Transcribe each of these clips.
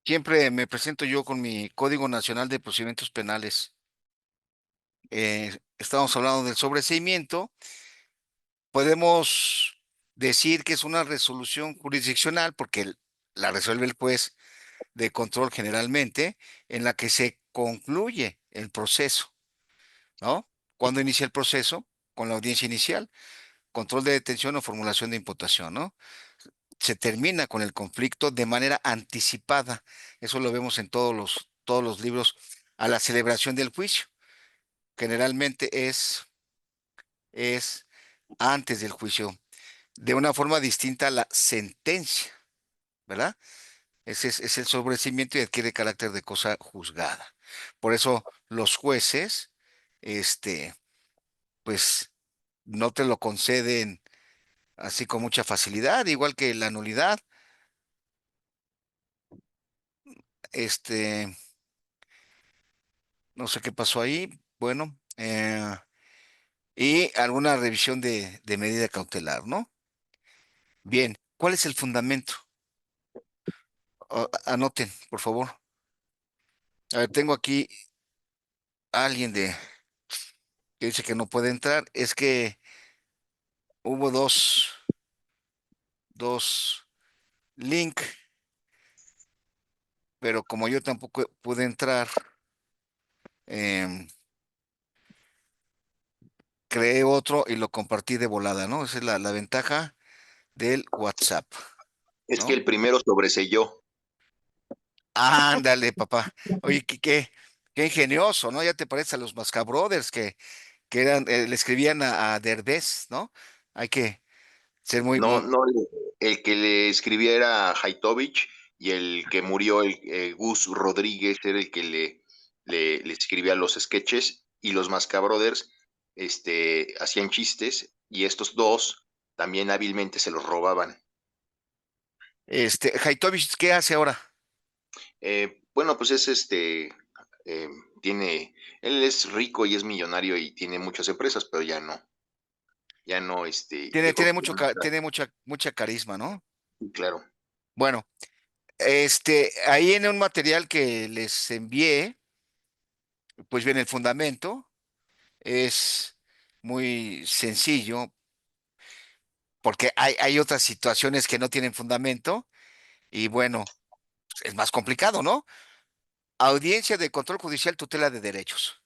Siempre me presento yo con mi Código Nacional de Procedimientos Penales. Estamos hablando del sobreseimiento. Podemos decir que es una resolución jurisdiccional porque la resuelve el juez de control generalmente, en la que se concluye el proceso, ¿no? ¿Cuándo inicia el proceso? Con la audiencia inicial, control de detención o formulación de imputación, ¿no? Se termina con el conflicto de manera anticipada. Eso lo vemos en todos los libros a la celebración del juicio. Generalmente es antes del juicio, de una forma distinta a la sentencia, ¿verdad? Es el sobreseimiento y adquiere carácter de cosa juzgada. Por eso los jueces, este, pues, no te lo conceden así con mucha facilidad, igual que la nulidad. Este, no sé qué pasó ahí. Bueno, y alguna revisión de medida cautelar, ¿no? Bien, ¿cuál es el fundamento? Anoten, por favor. A ver, tengo aquí a alguien que dice que no puede entrar. Es que hubo dos link, pero como yo tampoco pude entrar, em, creé otro y lo compartí de volada, ¿no? Esa es la ventaja del WhatsApp, Es que ¿no? el primero sobreselló. Ándale, papá. Oye, qué ingenioso, ¿no? Ya te parece a los Mascabrothers que le escribían a Derbez, ¿no? Hay que ser muy, No, muy, no, el que le escribía era Haitovich y el que murió, Gus Rodríguez, era el que le escribía los sketches y los Mascabrothers hacían chistes y estos dos también hábilmente se los robaban. Haitovich, ¿qué hace ahora? Bueno, pues eh, tiene, él es rico y es millonario y tiene muchas empresas, pero ya no, Tiene, yo tiene creo que mucho, tiene mucha carisma, ¿no? sí, claro. Bueno, ahí en un material que les envié, pues viene el fundamento, es muy sencillo, porque hay otras situaciones que no tienen fundamento, y bueno, es más complicado, ¿no? Audiencia de control judicial, tutela de derechos.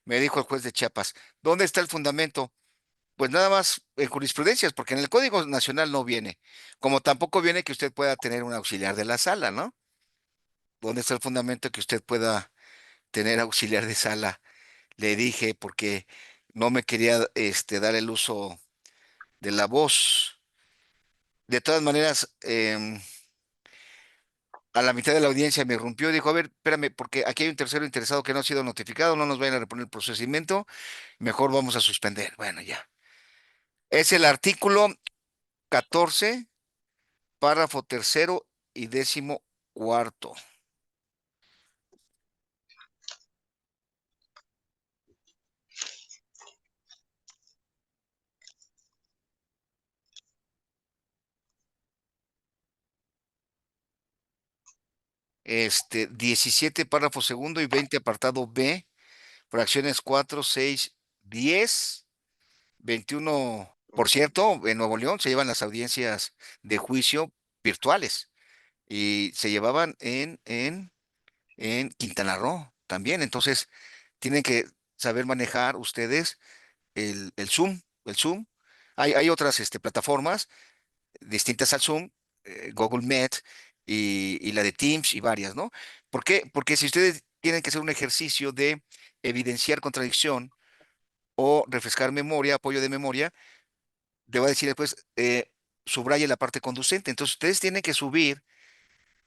Me dijo el juez de Chiapas, ¿dónde está el fundamento? Pues nada más en jurisprudencias, porque en el Código Nacional no viene, como tampoco viene que usted pueda tener un auxiliar de la sala, ¿no? ¿Dónde está el fundamento que usted pueda tener auxiliar de sala? Le dije porque no me quería dar el uso de la voz. De todas maneras, a la mitad de la audiencia me irrumpió y dijo, a ver, espérame, porque aquí hay un tercero interesado que no ha sido notificado, no nos vayan a reponer el procedimiento, mejor vamos a suspender. Bueno, ya. Es el artículo 14, párrafo tercero y 14º. 17, párrafo segundo y 20, apartado B, fracciones 4, 6, 10, 21. Por cierto, en Nuevo León se llevan las audiencias de juicio virtuales y se llevaban en Quintana Roo también. Entonces, tienen que saber manejar ustedes el Zoom, el Zoom. Hay otras plataformas distintas al Zoom, Google Meet y la de Teams y varias, ¿no? ¿Por qué? Porque si ustedes tienen que hacer un ejercicio de evidenciar contradicción o refrescar memoria, apoyo de memoria, le voy a decir después, subraye la parte conducente. Entonces, ustedes tienen que subir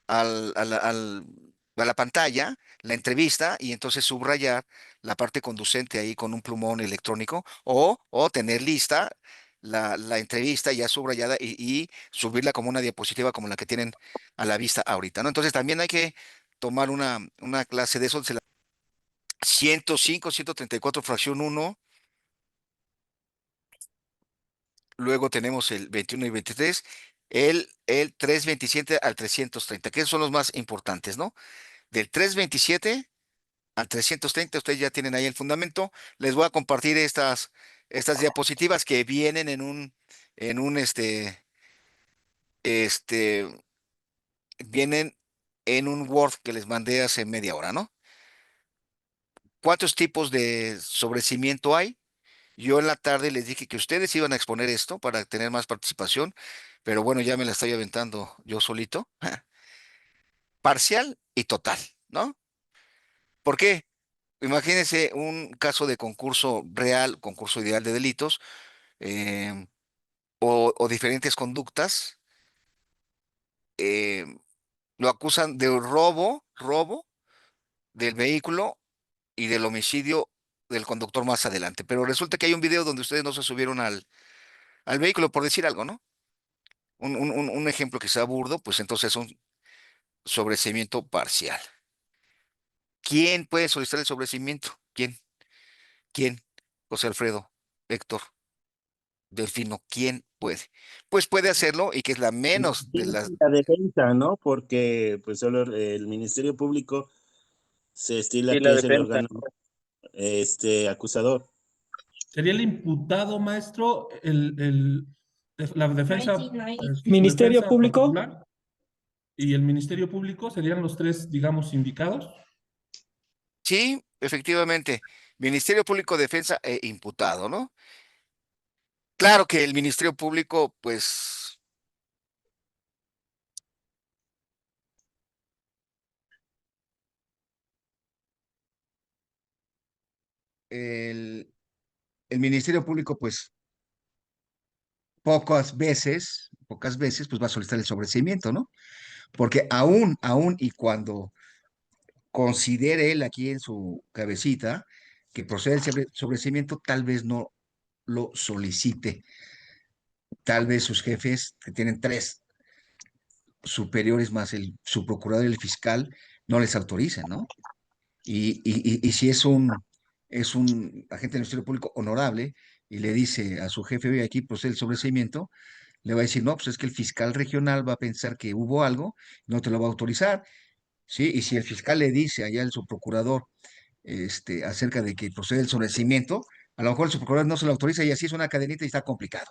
a la pantalla la entrevista y entonces subrayar la parte conducente ahí con un plumón electrónico o tener lista la entrevista ya subrayada y subirla como una diapositiva como la que tienen a la vista ahorita, ¿no? Entonces también hay que tomar una clase de eso, 105, 134 fracción uno. Luego tenemos el 21 y 23. el 327 al 330, que esos son los más importantes, ¿no? Del 327 al 330, ustedes ya tienen ahí el fundamento. Les voy a compartir estas diapositivas que vienen en un vienen en un Word que les mandé hace media hora, ¿no? ¿Cuántos tipos de sobrecimiento hay? Yo en la tarde les dije que ustedes iban a exponer esto para tener más participación, pero bueno, ya me la estoy aventando yo solito. Parcial y total, ¿no? ¿Por qué? Imagínense un caso de concurso real, concurso ideal de delitos, eh, o diferentes conductas. eh, lo acusan de robo del vehículo y del homicidio del conductor más adelante. Pero resulta que hay un video donde ustedes no se subieron al vehículo, por decir algo, ¿no? Un ejemplo que sea burdo, pues entonces es un sobreseimiento parcial. ¿Quién puede solicitar el sobreseimiento? ¿Quién? ¿Quién? José Alfredo, Héctor, Delfino, ¿quién puede? Pues puede hacerlo y que es la menos de las... La defensa, ¿no? Porque pues solo el Ministerio Público se estila Y la que es el defensa. órgano acusador. Sería el imputado, maestro, la defensa, Ministerio defensa Público. particular y el Ministerio Público serían los tres, digamos, indicados. Sí, efectivamente. Ministerio Público, Defensa e imputado, ¿no? Claro que el Ministerio Público, pues, el, el Ministerio Público, pues, pocas veces, pues va a solicitar el sobreseimiento, ¿no? Porque aún y cuando considere él aquí en su cabecita que procede el sobreseimiento, tal vez no lo solicite. Tal vez sus jefes, que tienen tres superiores más el subprocurador y el fiscal, no les autoricen, ¿no? Y si es un agente del Ministerio Público honorable y le dice a su jefe, oye, aquí procede el sobreseimiento, le va a decir, no, pues es que el fiscal regional va a pensar que hubo algo, no te lo va a autorizar, ¿sí? Y si el fiscal le dice allá al subprocurador acerca de que procede el sobreseimiento, a lo mejor el subprocurador no se lo autoriza y así es una cadenita y está complicado.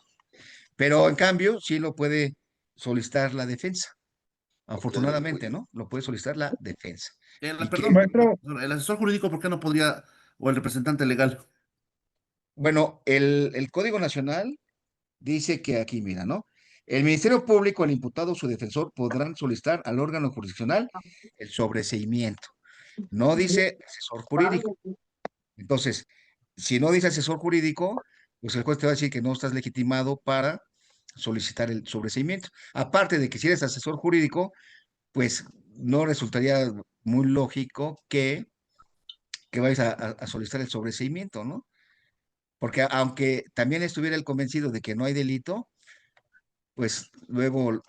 Pero en cambio, sí lo puede solicitar la defensa. Afortunadamente, ¿no? Lo puede solicitar la defensa. Y que, Perdón, Maestro, el asesor jurídico, ¿por qué no podría, o el representante legal? bueno, el Código Nacional dice que aquí, mira, ¿no? El Ministerio Público, el imputado o su defensor podrán solicitar al órgano jurisdiccional el sobreseimiento. No dice asesor jurídico. Entonces, si no dice asesor jurídico, pues el juez te va a decir que no estás legitimado para solicitar el sobreseimiento. Aparte de que si eres asesor jurídico, pues no resultaría muy lógico que vayas a solicitar el sobreseimiento, ¿no? Porque aunque también estuviera el convencido de que no hay delito, pues luego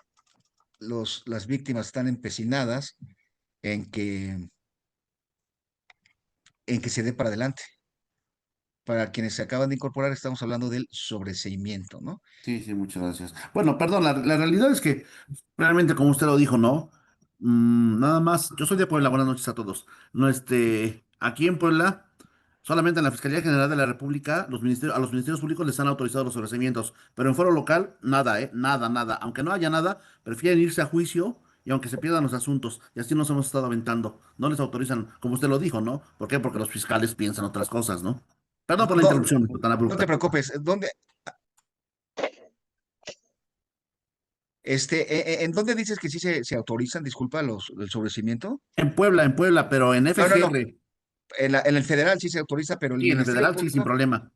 las víctimas están empecinadas en que, en que se dé para adelante. Para quienes se acaban de incorporar, estamos hablando del sobreseimiento, ¿no? Sí, sí, muchas gracias. Bueno, perdón, la realidad es que realmente, como usted lo dijo, ¿no? Nada más, yo soy de Puebla, buenas noches a todos. No, aquí en Puebla, solamente en la Fiscalía General de la República, a los ministerios públicos les han autorizado los sobreseimientos, pero en foro local, nada, ¿eh? Nada, nada. Aunque no haya nada, prefieren irse a juicio y aunque se pierdan los asuntos, y así nos hemos estado aventando. No les autorizan, como usted lo dijo, ¿no? ¿Por qué? Porque los fiscales piensan otras cosas, ¿no? Perdón por la No, interrupción tan no te abrupta. preocupes. ¿En dónde dices que sí se autorizan, disculpa, el sobreseimiento? En Puebla, pero en No, no, no. FGR. En el federal sí se autoriza, pero el Sí, en el Ministerio federal sí, sin Público, problema.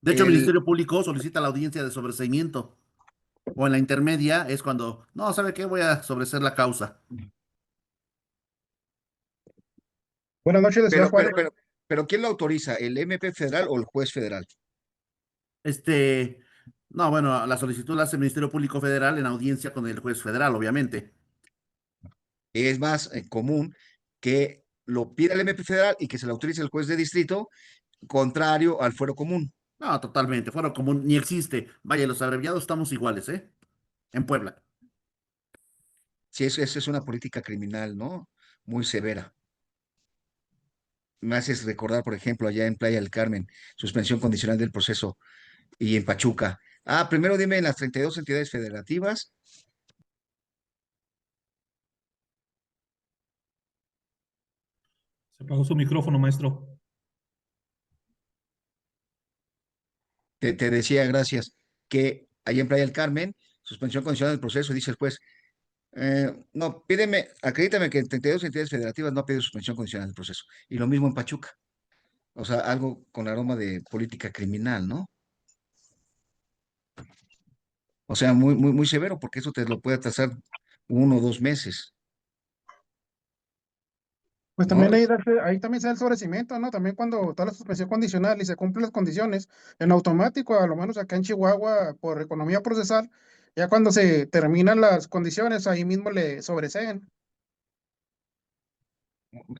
De hecho, el el, Ministerio Público solicita la audiencia de sobreseimiento. O en la intermedia es cuando, no, ¿sabe qué? Voy a sobreseer la causa. buenas noches, señor pero, Juan. pero, pero, pero ¿quién lo autoriza? ¿El MP federal o el juez federal? Este, no, bueno, la solicitud la hace el Ministerio Público Federal en audiencia con el juez federal, obviamente. Es más común que lo pida el MP federal y que se lo autorice el juez de distrito, contrario al fuero común. No, totalmente, fuero común, ni existe. Vaya, los abreviados estamos iguales, ¿eh? en Puebla. Sí, eso es una política criminal, ¿no? Muy severa. Me haces recordar, por ejemplo, allá en Playa del Carmen, suspensión condicional del proceso, y en Pachuca. Primero dime en las 32 entidades federativas. Se apagó su micrófono, maestro. Te decía, gracias, que allá en Playa del Carmen, suspensión condicional del proceso, dice el juez, no, acredítame que en 32 entidades federativas no ha pedido suspensión condicional del proceso. Y lo mismo en Pachuca. O sea, algo con aroma de política criminal, ¿no? O sea, muy, muy, muy severo, porque eso te lo puede atrasar 1 o 2 meses, Pues también ¿no? ahí también se da el sobrecimiento, ¿no? También cuando está la suspensión condicional y se cumplen las condiciones, en automático, a lo menos acá en Chihuahua, por economía procesal, ya cuando se terminan las condiciones, ahí mismo le sobreseen.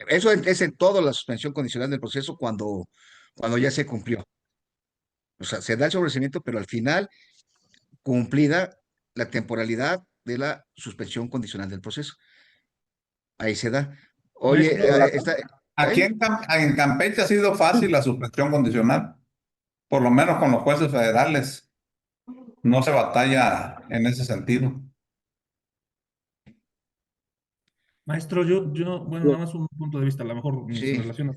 Eso es en toda la suspensión condicional del proceso cuando ya se cumplió. O sea, se da el sobrecimiento, pero al final, cumplida la temporalidad de la suspensión condicional del proceso. Ahí se da. Oye, Maestro, Aquí ¿eh? en Campeche ha sido fácil la suspensión condicional, por lo menos con los jueces federales. No se batalla en ese sentido. maestro, bueno, nada más un punto de vista, a lo mejor sin Sí, relación a...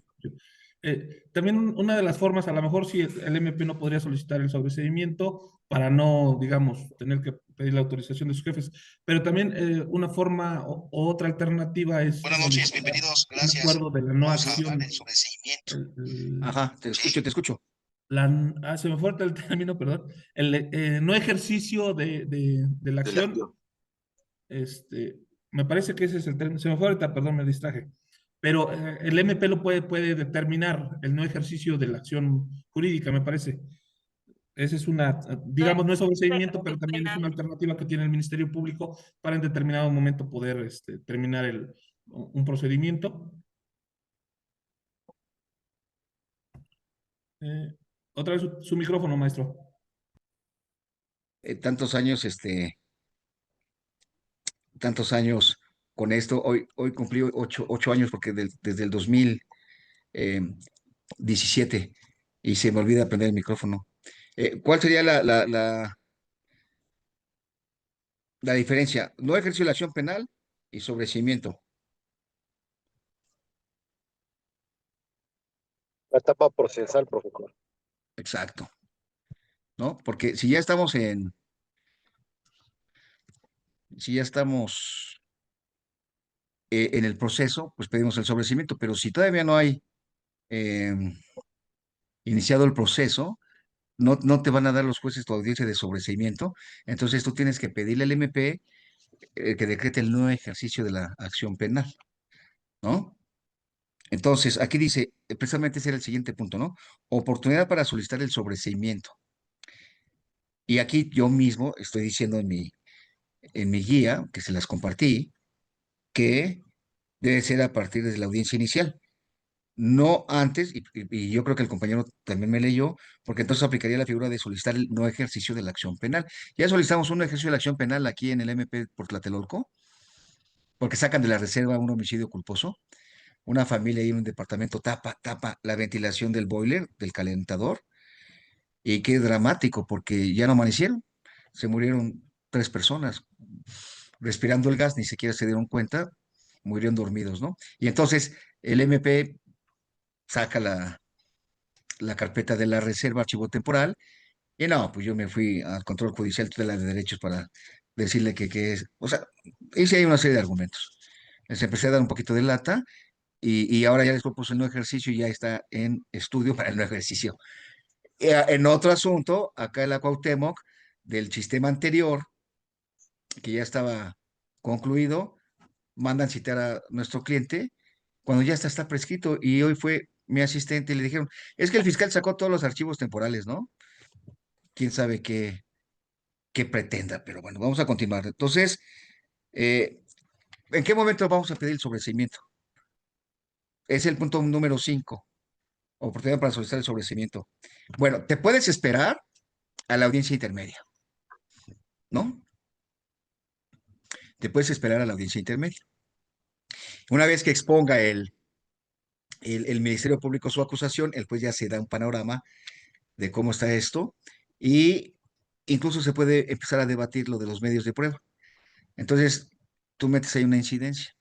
también una de las formas, a lo mejor sí, el MP no podría solicitar el sobreseimiento para no, digamos, tener que pedir la autorización de sus jefes, pero también una forma o otra alternativa es buenas noches, solicitar bienvenidos, un gracias. acuerdo de la no Vamos a hablar acción. del sobreseimiento. el- el- Ajá, te escucho, te escucho. se me fue el término, perdón, el no ejercicio de la de la acción. acción. Este, me parece que ese es el término. Se me fue ahorita, perdón, me distraje. Pero el MP lo puede determinar el no ejercicio de la acción jurídica, me parece. Esa es una, digamos, no es sobreseimiento, pero también es una alternativa que tiene el Ministerio Público para en determinado momento poder terminar un procedimiento. Eh, Otra vez su micrófono, maestro. Tantos años con esto. Hoy cumplí 8 años porque desde el 2017 y se me olvida prender el micrófono. ¿Cuál sería la diferencia? No ejerció la acción penal y sobreseimiento. La etapa procesal, profesor. Exacto, ¿no? Porque si ya estamos en el proceso, pues pedimos el sobreseimiento, pero si todavía no hay eh, iniciado el proceso, no te van a dar los jueces tu audiencia de sobreseimiento, entonces tú tienes que pedirle al MP que decrete el no ejercicio de la acción penal, ¿no? Entonces, aquí dice, precisamente ese era el siguiente punto, ¿no? Oportunidad para solicitar el sobreseimiento. Y aquí yo mismo estoy diciendo en mi guía, que se las compartí, que debe ser a partir de la audiencia inicial, no antes, y yo creo que el compañero también me leyó, porque entonces aplicaría la figura de solicitar el no ejercicio de la acción penal. Ya solicitamos un ejercicio de la acción penal aquí en el MP por Tlatelolco, porque sacan de la reserva un homicidio culposo. Una familia ahí en un departamento tapa la ventilación del boiler, del calentador, y qué dramático, porque ya no amanecieron. Se murieron 3 personas respirando el gas, ni siquiera se dieron cuenta, murieron dormidos, ¿no? Y entonces el MP saca la carpeta de la reserva, archivo temporal, y no, pues yo me fui al control judicial tutela de derechos para decirle que es, o sea, hice ahí una serie de argumentos. Les empecé a dar un poquito de lata y ahora ya les propuso el no ejercicio y ya está en estudio para el no ejercicio. En otro asunto, acá en la Cuauhtémoc, del sistema anterior, que ya estaba concluido, mandan citar a nuestro cliente cuando ya está prescrito y hoy fue mi asistente y le dijeron, es que el fiscal sacó todos los archivos temporales, ¿no? Quién sabe qué pretenda, pero bueno, vamos a continuar. Entonces, eh, ¿en qué momento vamos a pedir el sobreseimiento? Es el punto número 5, oportunidad para solicitar el sobreseimiento. Bueno, te puedes esperar a la audiencia intermedia, ¿no? te puedes esperar a la audiencia intermedia. Una vez que exponga el Ministerio Público su acusación, el juez ya se da un panorama de cómo está esto y incluso se puede empezar a debatir lo de los medios de prueba. Entonces, tú metes ahí una incidencia.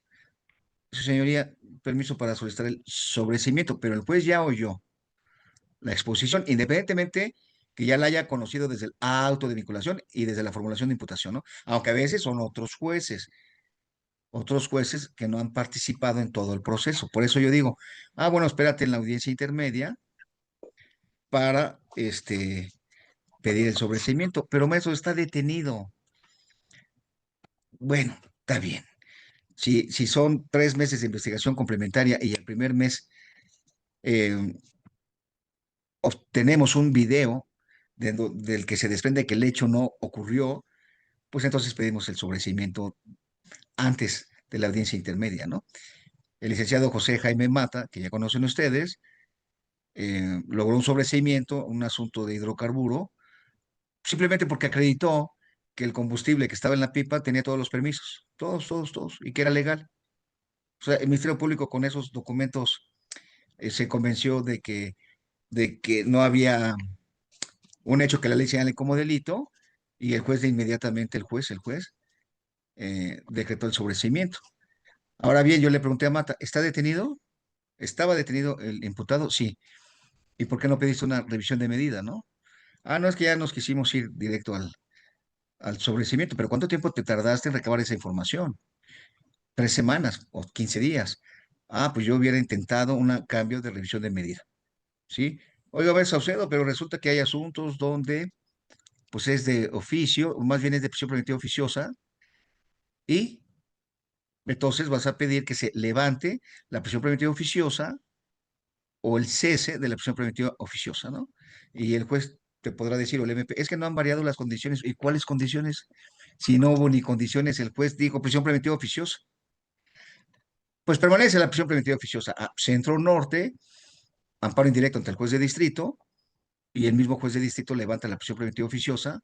Su señoría, permiso para solicitar el sobreseimiento, pero el juez ya oyó la exposición, independientemente que ya la haya conocido desde el auto de vinculación y desde la formulación de imputación, ¿no? Aunque a veces son otros jueces que no han participado en todo el proceso. Por eso yo digo, bueno, espérate en la audiencia intermedia para pedir el sobreseimiento, pero maestro está detenido. Bueno, está bien. Si son 3 meses de investigación complementaria y el primer mes eh, obtenemos un video del que se desprende que el hecho no ocurrió, pues entonces pedimos el sobreseimiento antes de la audiencia intermedia, ¿no? El licenciado José Jaime Mata, que ya conocen ustedes, logró un sobreseimiento, un asunto de hidrocarburo, simplemente porque acreditó que el combustible que estaba en la pipa tenía todos los permisos, todos, y que era legal. O sea, el Ministerio Público con esos documentos se convenció de que no había un hecho que la ley señale como delito y el juez de inmediatamente, el juez, decretó el sobreseimiento. Ahora bien, yo le pregunté a Mata, ¿está detenido? ¿Estaba detenido el imputado? Sí. ¿Y por qué no pediste una revisión de medida, no? No, es que ya nos quisimos ir directo al sobreseimiento, pero ¿cuánto tiempo te tardaste en recabar esa información? 3 semanas o 15 días. Pues yo hubiera intentado un cambio de revisión de medida, ¿sí? Oiga, a ver, Saucedo, pero resulta que hay asuntos donde, pues es de oficio, o más bien es de prisión preventiva oficiosa, y entonces vas a pedir que se levante la prisión preventiva oficiosa o el cese de la prisión preventiva oficiosa, ¿no? Y el juez te podrá decir, o el MP, es que no han variado las condiciones. ¿Y cuáles condiciones? Si no hubo ni condiciones, el juez dijo prisión preventiva oficiosa. Pues permanece la prisión preventiva oficiosa. Centro Norte, amparo indirecto ante el juez de distrito, y el mismo juez de distrito levanta la prisión preventiva oficiosa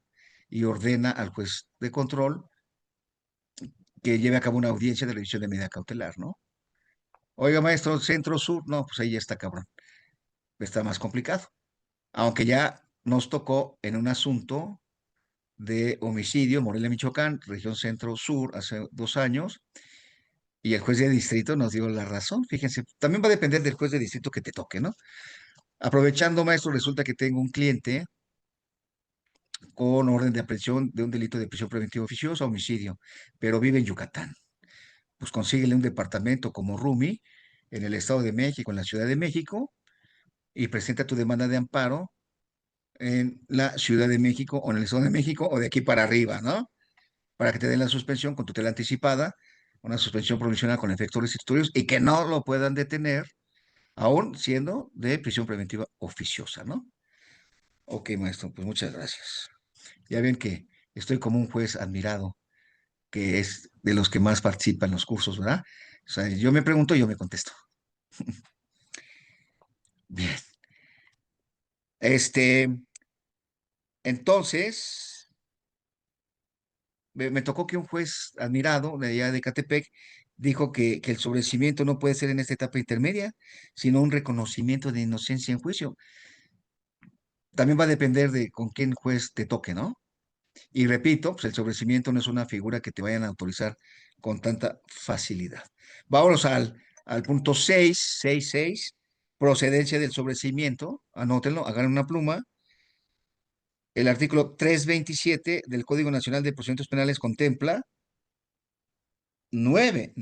y ordena al juez de control que lleve a cabo una audiencia de revisión de medida cautelar, ¿no? Oiga, maestro, Centro Sur, no, pues ahí ya está cabrón. Está más complicado. Aunque ya nos tocó en un asunto de homicidio, Morelia, Michoacán, región Centro Sur, hace 2 años, y el juez de distrito nos dio la razón. Fíjense, también va a depender del juez de distrito que te toque, ¿no? Aprovechando, maestro, resulta que tengo un cliente con orden de aprehensión de un delito de prisión preventiva oficiosa, homicidio, pero vive en Yucatán. Pues consíguele un departamento como Rumi en el Estado de México, en la Ciudad de México, y presenta tu demanda de amparo en la Ciudad de México o en el Estado de México o de aquí para arriba, ¿no? Para que te den la suspensión con tutela anticipada, una suspensión provisional con efectos restitutorios y que no lo puedan detener, aún siendo de prisión preventiva oficiosa, ¿no? Ok, maestro, pues muchas gracias. Ya ven que estoy como un juez admirado, que es de los que más participan en los cursos, ¿verdad? O sea, yo me pregunto, yo me contesto. Bien. Entonces, me tocó que un juez admirado de allá de Catepec dijo que el sobreseimiento no puede ser en esta etapa intermedia, sino un reconocimiento de inocencia en juicio. También va a depender de con quién juez te toque, ¿no? Y repito, pues el sobreseimiento no es una figura que te vayan a autorizar con tanta facilidad. Vámonos al punto 666, procedencia del sobreseimiento. Anótenlo, hagan una pluma. El artículo 327 del Código Nacional de Procedimientos Penales contempla nueve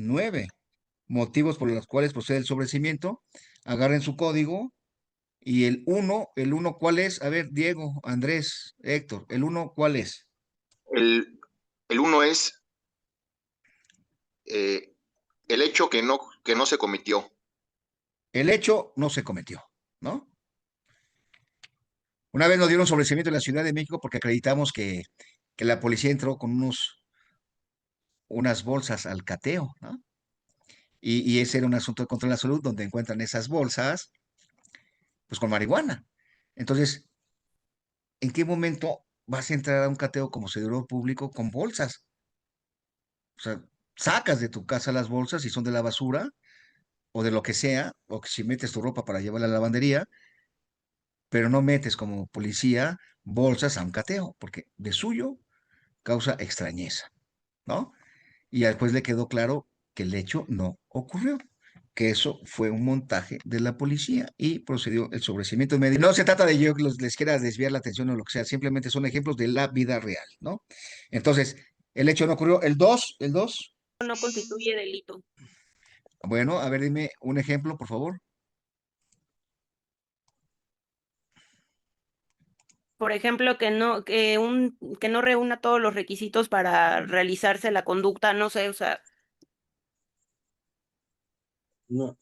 motivos por los cuales procede el sobreseimiento. Agarren su código y el uno, ¿cuál es? A ver, Diego, Andrés, Héctor, el uno, ¿cuál es? El uno es el hecho que no se cometió. El hecho no se cometió, ¿no? Una vez nos dieron sobreseimiento en la Ciudad de México porque acreditamos que la policía entró con unas bolsas al cateo, ¿no? Y ese era un asunto de control de la salud donde encuentran esas bolsas, pues con marihuana. Entonces, ¿en qué momento vas a entrar a un cateo como servidor público con bolsas? O sea, sacas de tu casa las bolsas si son de la basura o de lo que sea, o que si metes tu ropa para llevarla a la lavandería, pero no metes como policía bolsas a un cateo, porque de suyo causa extrañeza, ¿no? Y después le quedó claro que el hecho no ocurrió, que eso fue un montaje de la policía y procedió el sobreseimiento médico. No se trata de yo que les quiera desviar la atención o lo que sea, simplemente son ejemplos de la vida real, ¿no? Entonces, el hecho no ocurrió. El dos, No constituye delito. bueno, a ver, dime un ejemplo, por favor. Por ejemplo, que no reúna todos los requisitos para realizarse la conducta, no sé, o sea, No,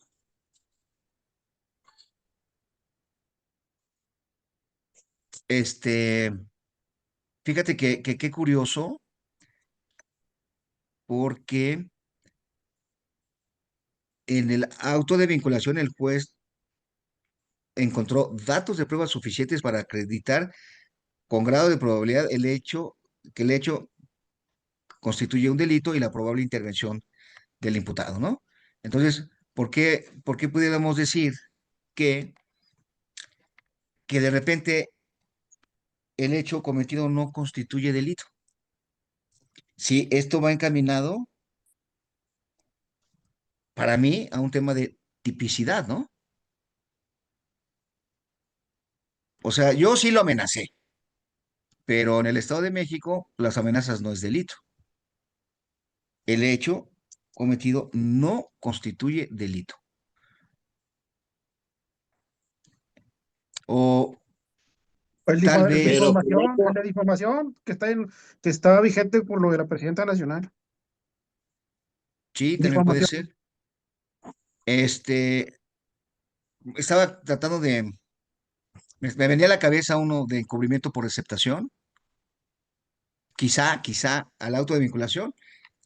Este, fíjate que qué curioso, porque en el auto de vinculación el juez encontró datos de pruebas suficientes para acreditar con grado de probabilidad que el hecho constituye un delito y la probable intervención del imputado, ¿no? Entonces, ¿por qué pudiéramos decir que, que de repente el hecho cometido no constituye delito? Si esto va encaminado, para mí, a un tema de tipicidad, ¿no? O sea, yo sí lo amenacé, pero en el Estado de México las amenazas no es delito. El hecho cometido no constituye delito. O tal vez, pero el Difamación, hecho, la difamación que está vigente por lo de la presidenta nacional. sí, también puede Difamación. ser. Este, estaba tratando me venía a la cabeza uno de encubrimiento por receptación, quizá al auto de vinculación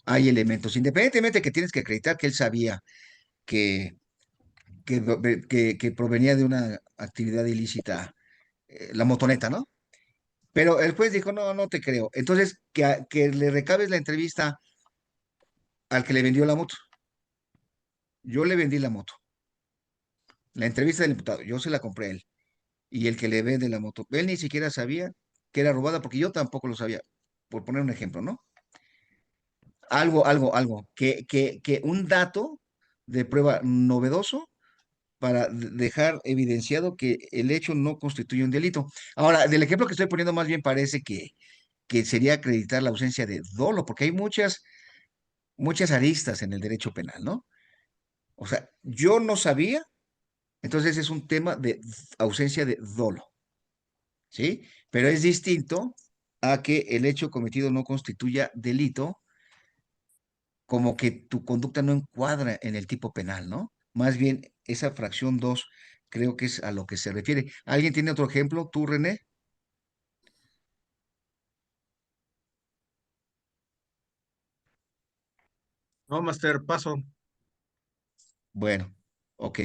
hay elementos, independientemente que tienes que acreditar que él sabía que, que provenía de una actividad ilícita, la motoneta, ¿no? Pero el juez dijo, no, no te creo. Entonces, que le recabes la entrevista al que le vendió la moto. Yo le vendí la moto. La entrevista del imputado, yo se la compré a él. Y el que le vende la moto, él ni siquiera sabía que era robada, porque yo tampoco lo sabía, por poner un ejemplo, ¿no? Algo, que un dato de prueba novedoso para dejar evidenciado que el hecho no constituye un delito. Ahora, del ejemplo que estoy poniendo, más bien parece que sería acreditar la ausencia de dolo, porque hay muchas aristas en el derecho penal, ¿no? O sea, yo no sabía, entonces es un tema de ausencia de dolo, ¿sí? Pero es distinto a que el hecho cometido no constituya delito, como que tu conducta no encuadra en el tipo penal, ¿no? Más bien, esa fracción 2 creo que es a lo que se refiere. ¿Alguien tiene otro ejemplo? ¿Tú, René? No, Master, paso. Bueno, ok.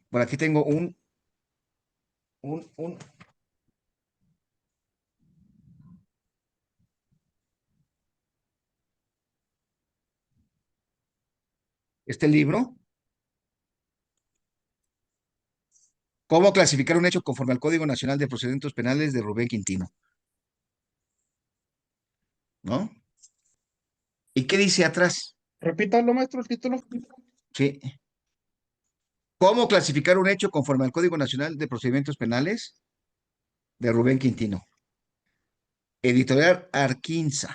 Por aquí tengo un, este libro, ¿Cómo clasificar un hecho conforme al Código Nacional de Procedimientos Penales de Rubén Quintino? ¿No? ¿Y qué dice atrás? Repítalo, maestro, el título. Sí. ¿Cómo clasificar un hecho conforme al Código Nacional de Procedimientos Penales de Rubén Quintino? Editorial Arquinza.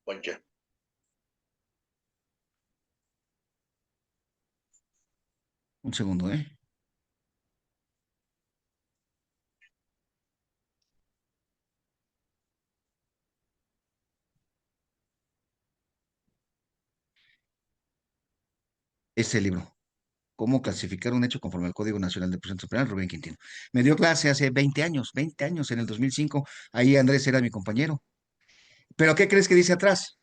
Concha. Un segundo, ¿eh? Este libro. ¿Cómo clasificar un hecho conforme al Código Nacional de Procedimientos Penales, Rubén Quintino? Me dio clase hace 20 años, en el 2005. Ahí Andrés era mi compañero. ¿Pero qué crees que dice atrás?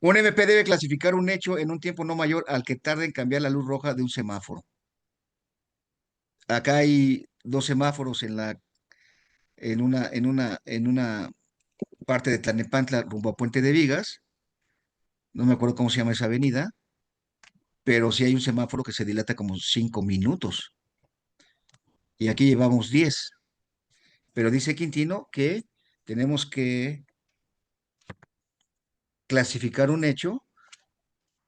Un MP debe clasificar un hecho en un tiempo no mayor al que tarde en cambiar la luz roja de un semáforo. Acá hay dos semáforos en la en una parte de Tlalnepantla rumbo a Puente de Vigas. No me acuerdo cómo se llama esa avenida, pero sí hay un semáforo que se dilata como 5 minutos. Y aquí llevamos 10. Pero dice Quintino que tenemos que clasificar un hecho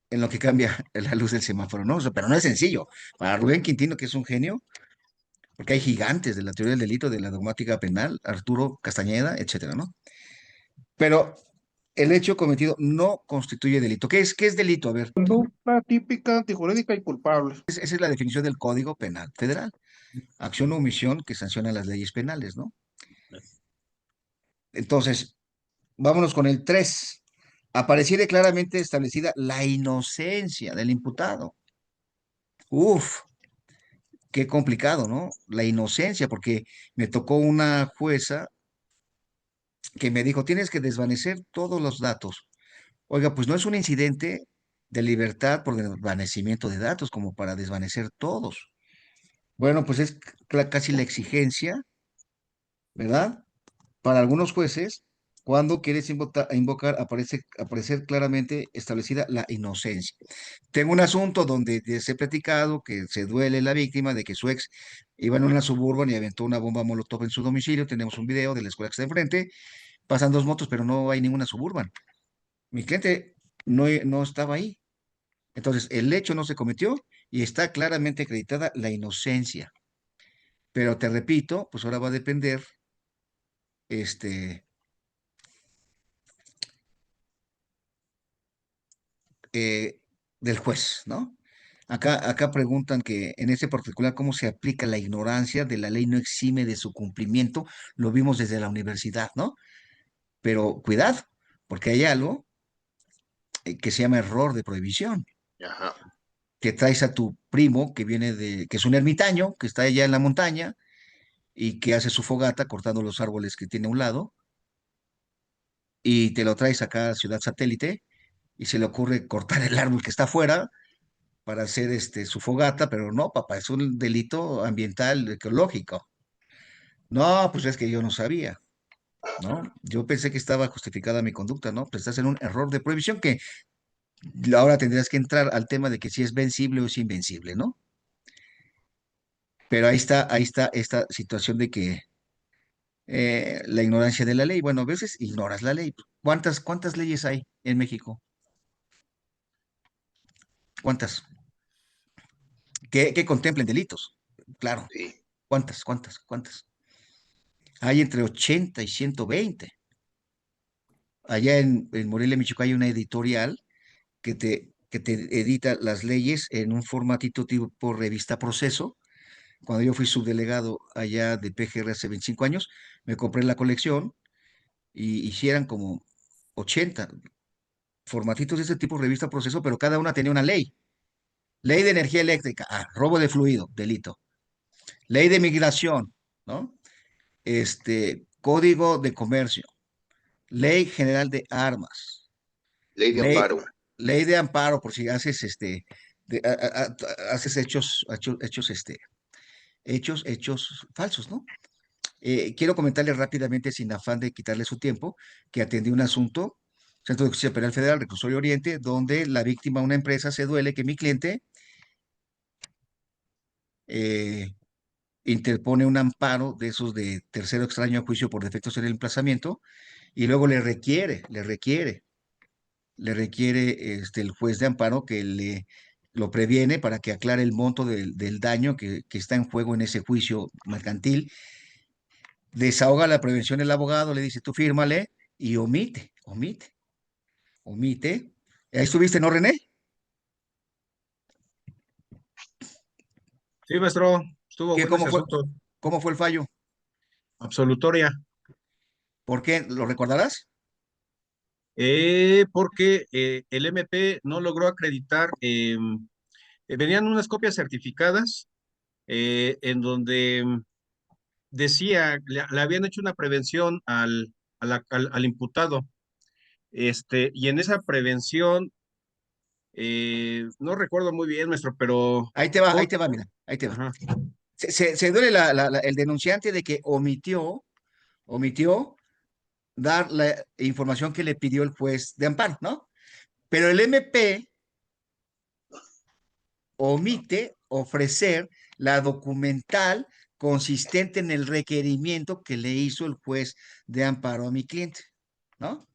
en lo que cambia la luz del semáforo, ¿no? O sea, pero no es sencillo. Para Rubén Quintino, que es un genio, porque hay gigantes de la teoría del delito, de la dogmática penal, Arturo Castañeda, etcétera, ¿no? Pero el hecho cometido no constituye delito. ¿Qué es delito? A ver, Conducta típica, antijurídica y culpable. esa es la definición del Código Penal Federal. Acción o omisión que sanciona las leyes penales, ¿no? Entonces, vámonos con el 3. Apareciera claramente establecida la inocencia del imputado. Uf, qué complicado, ¿no? La inocencia, porque me tocó una jueza que me dijo, tienes que desvanecer todos los datos. Oiga, pues no es un incidente de libertad por desvanecimiento de datos como para desvanecer todos. Bueno, pues es casi la exigencia, ¿verdad? Para algunos jueces, cuando quieres invocar, aparecer claramente establecida la inocencia. Tengo un asunto donde les he platicado que se duele la víctima de que su ex iba en una Suburban y aventó una bomba Molotov en su domicilio. Tenemos un video de la escuela que está enfrente. Pasan 2 motos, pero no hay ninguna Suburban. Mi cliente no estaba ahí. Entonces, el hecho no se cometió y está claramente acreditada la inocencia. Pero te repito, pues ahora va a depender este, del juez, ¿no? Acá preguntan que en ese particular cómo se aplica la ignorancia de la ley no exime de su cumplimiento. Lo vimos desde la universidad, ¿no? Pero cuidado, porque hay algo que se llama error de prohibición. Ajá. Que traes a tu primo que es un ermitaño, que está allá en la montaña y que hace su fogata cortando los árboles que tiene a un lado, y te lo traes acá a Ciudad Satélite y se le ocurre cortar el árbol que está afuera para hacer su fogata, pero no, papá, es un delito ambiental ecológico. No, pues es que yo no sabía, ¿no? Yo pensé que estaba justificada mi conducta, ¿no? Pues estás en un error de prohibición que ahora tendrías que entrar al tema de que si es vencible o es invencible, ¿no? Pero ahí está esta situación de que la ignorancia de la ley. Bueno, a veces ignoras la ley. ¿Cuántas leyes hay en México? ¿Cuántas? Que contemplen delitos. Claro. Sí. ¿Cuántas? Hay entre 80 y 120. Allá en Morelia, Michoacán, hay una editorial que te edita las leyes en un formatito tipo revista Proceso. Cuando yo fui subdelegado allá de PGR hace 25 años, me compré la colección y hicieran como 80 formatitos de este tipo, revista Proceso, pero cada una tenía una ley. Ley de energía eléctrica, robo de fluido, delito. Ley de migración, ¿no? Código de comercio. Ley general de armas. Ley de Ley, amparo. ley de amparo por si haces haces hechos falsos, ¿no? Quiero comentarle rápidamente, sin afán de quitarle su tiempo, que atendí un asunto, Centro de Justicia Penal Federal, Reclusorio Oriente, donde la víctima, una empresa, se duele que mi cliente eh, interpone un amparo de esos de tercero extraño a juicio por defectos en el emplazamiento y luego le requiere el juez de amparo que lo previene para que aclare el monto del daño que está en juego en ese juicio mercantil. Desahoga la prevención el abogado, le dice, tú fírmale y omite. Ahí estuviste, ¿no, René? Sí, maestro, estuvo bueno ¿Cómo ese fue, asunto. cómo fue el fallo? Absolutoria. ¿Por qué? ¿Lo recordarás? Porque el MP no logró acreditar, venían unas copias certificadas en donde decía, le habían hecho una prevención al imputado, y en esa prevención, no recuerdo muy bien, maestro, pero... Ahí te va, mira, ahí te va. Ajá. Se duele el denunciante de que omitió omitió dar la información que le pidió el juez de amparo, ¿no? Pero el MP omite ofrecer la documental consistente en el requerimiento que le hizo el juez de amparo a mi cliente, ¿no?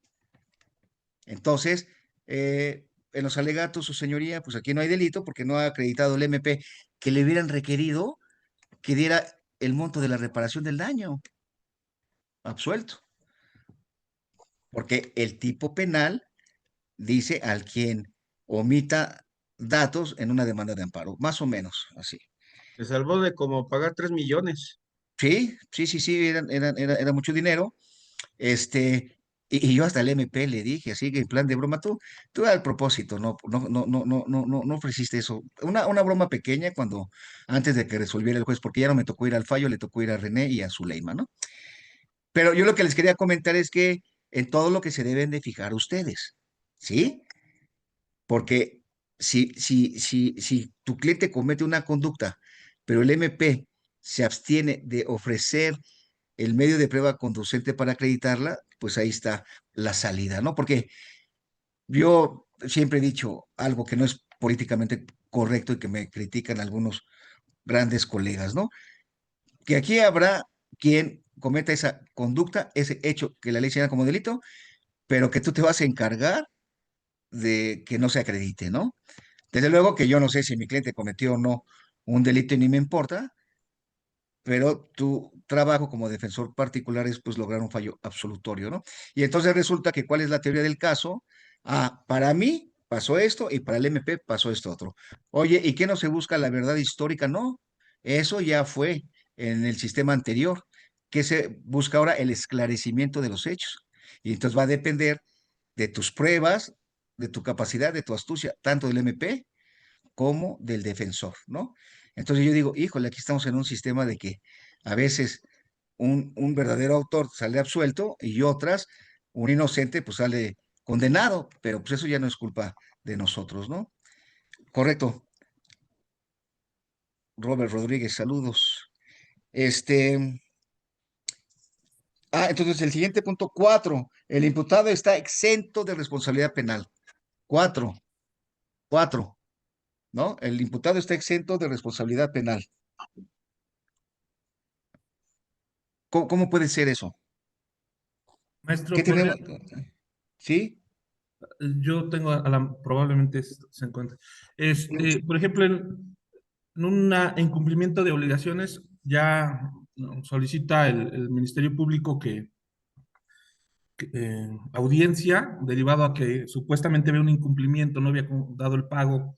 Entonces, en los alegatos, su señoría, pues aquí no hay delito porque no ha acreditado el MP que le hubieran requerido que diera el monto de la reparación del daño, absuelto, porque el tipo penal dice al quien omita datos en una demanda de amparo, más o menos así. Se salvó de como pagar 3 millones. Sí, era mucho dinero. Y yo hasta el MP le dije, así que en plan de broma, tú al propósito, no ofreciste eso. Una broma pequeña antes de que resolviera el juez, porque ya no me tocó ir al fallo, le tocó ir a René y a Zuleima, ¿no? Pero yo lo que les quería comentar es que en todo lo que se deben de fijar ustedes, ¿sí? Porque si tu cliente comete una conducta, pero el MP se abstiene de ofrecer el medio de prueba conducente para acreditarla, pues ahí está la salida, ¿no? Porque yo siempre he dicho algo que no es políticamente correcto y que me critican algunos grandes colegas, ¿no? Que aquí habrá quien cometa esa conducta, ese hecho que la ley señala como delito, pero que tú te vas a encargar de que no se acredite, ¿no? Desde luego que yo no sé si mi cliente cometió o no un delito y ni me importa, pero tu trabajo como defensor particular es pues lograr un fallo absolutorio, ¿no? Y entonces resulta que ¿cuál es la teoría del caso? Ah, para mí pasó esto y para el MP pasó esto otro. Oye, ¿y qué no se busca la verdad histórica? No, eso ya fue en el sistema anterior. ¿Qué se busca ahora? El esclarecimiento de los hechos. Y entonces va a depender de tus pruebas, de tu capacidad, de tu astucia, tanto del MP como del defensor, ¿no? Entonces yo digo, híjole, aquí estamos en un sistema de que a veces un verdadero autor sale absuelto y otras, un inocente, pues sale condenado, pero pues eso ya no es culpa de nosotros, ¿no? Correcto. Robert Rodríguez, saludos. Este, entonces el siguiente punto, 4, el imputado está exento de responsabilidad penal. 4, 4, ¿no? El imputado está exento de responsabilidad penal. ¿Cómo puede ser eso? ¿Qué Maestro, tenemos? ¿Sí? yo tengo probablemente se encuentra. Por ejemplo, en un incumplimiento de obligaciones, ya solicita el Ministerio Público audiencia, derivado a que supuestamente había un incumplimiento, no había dado el pago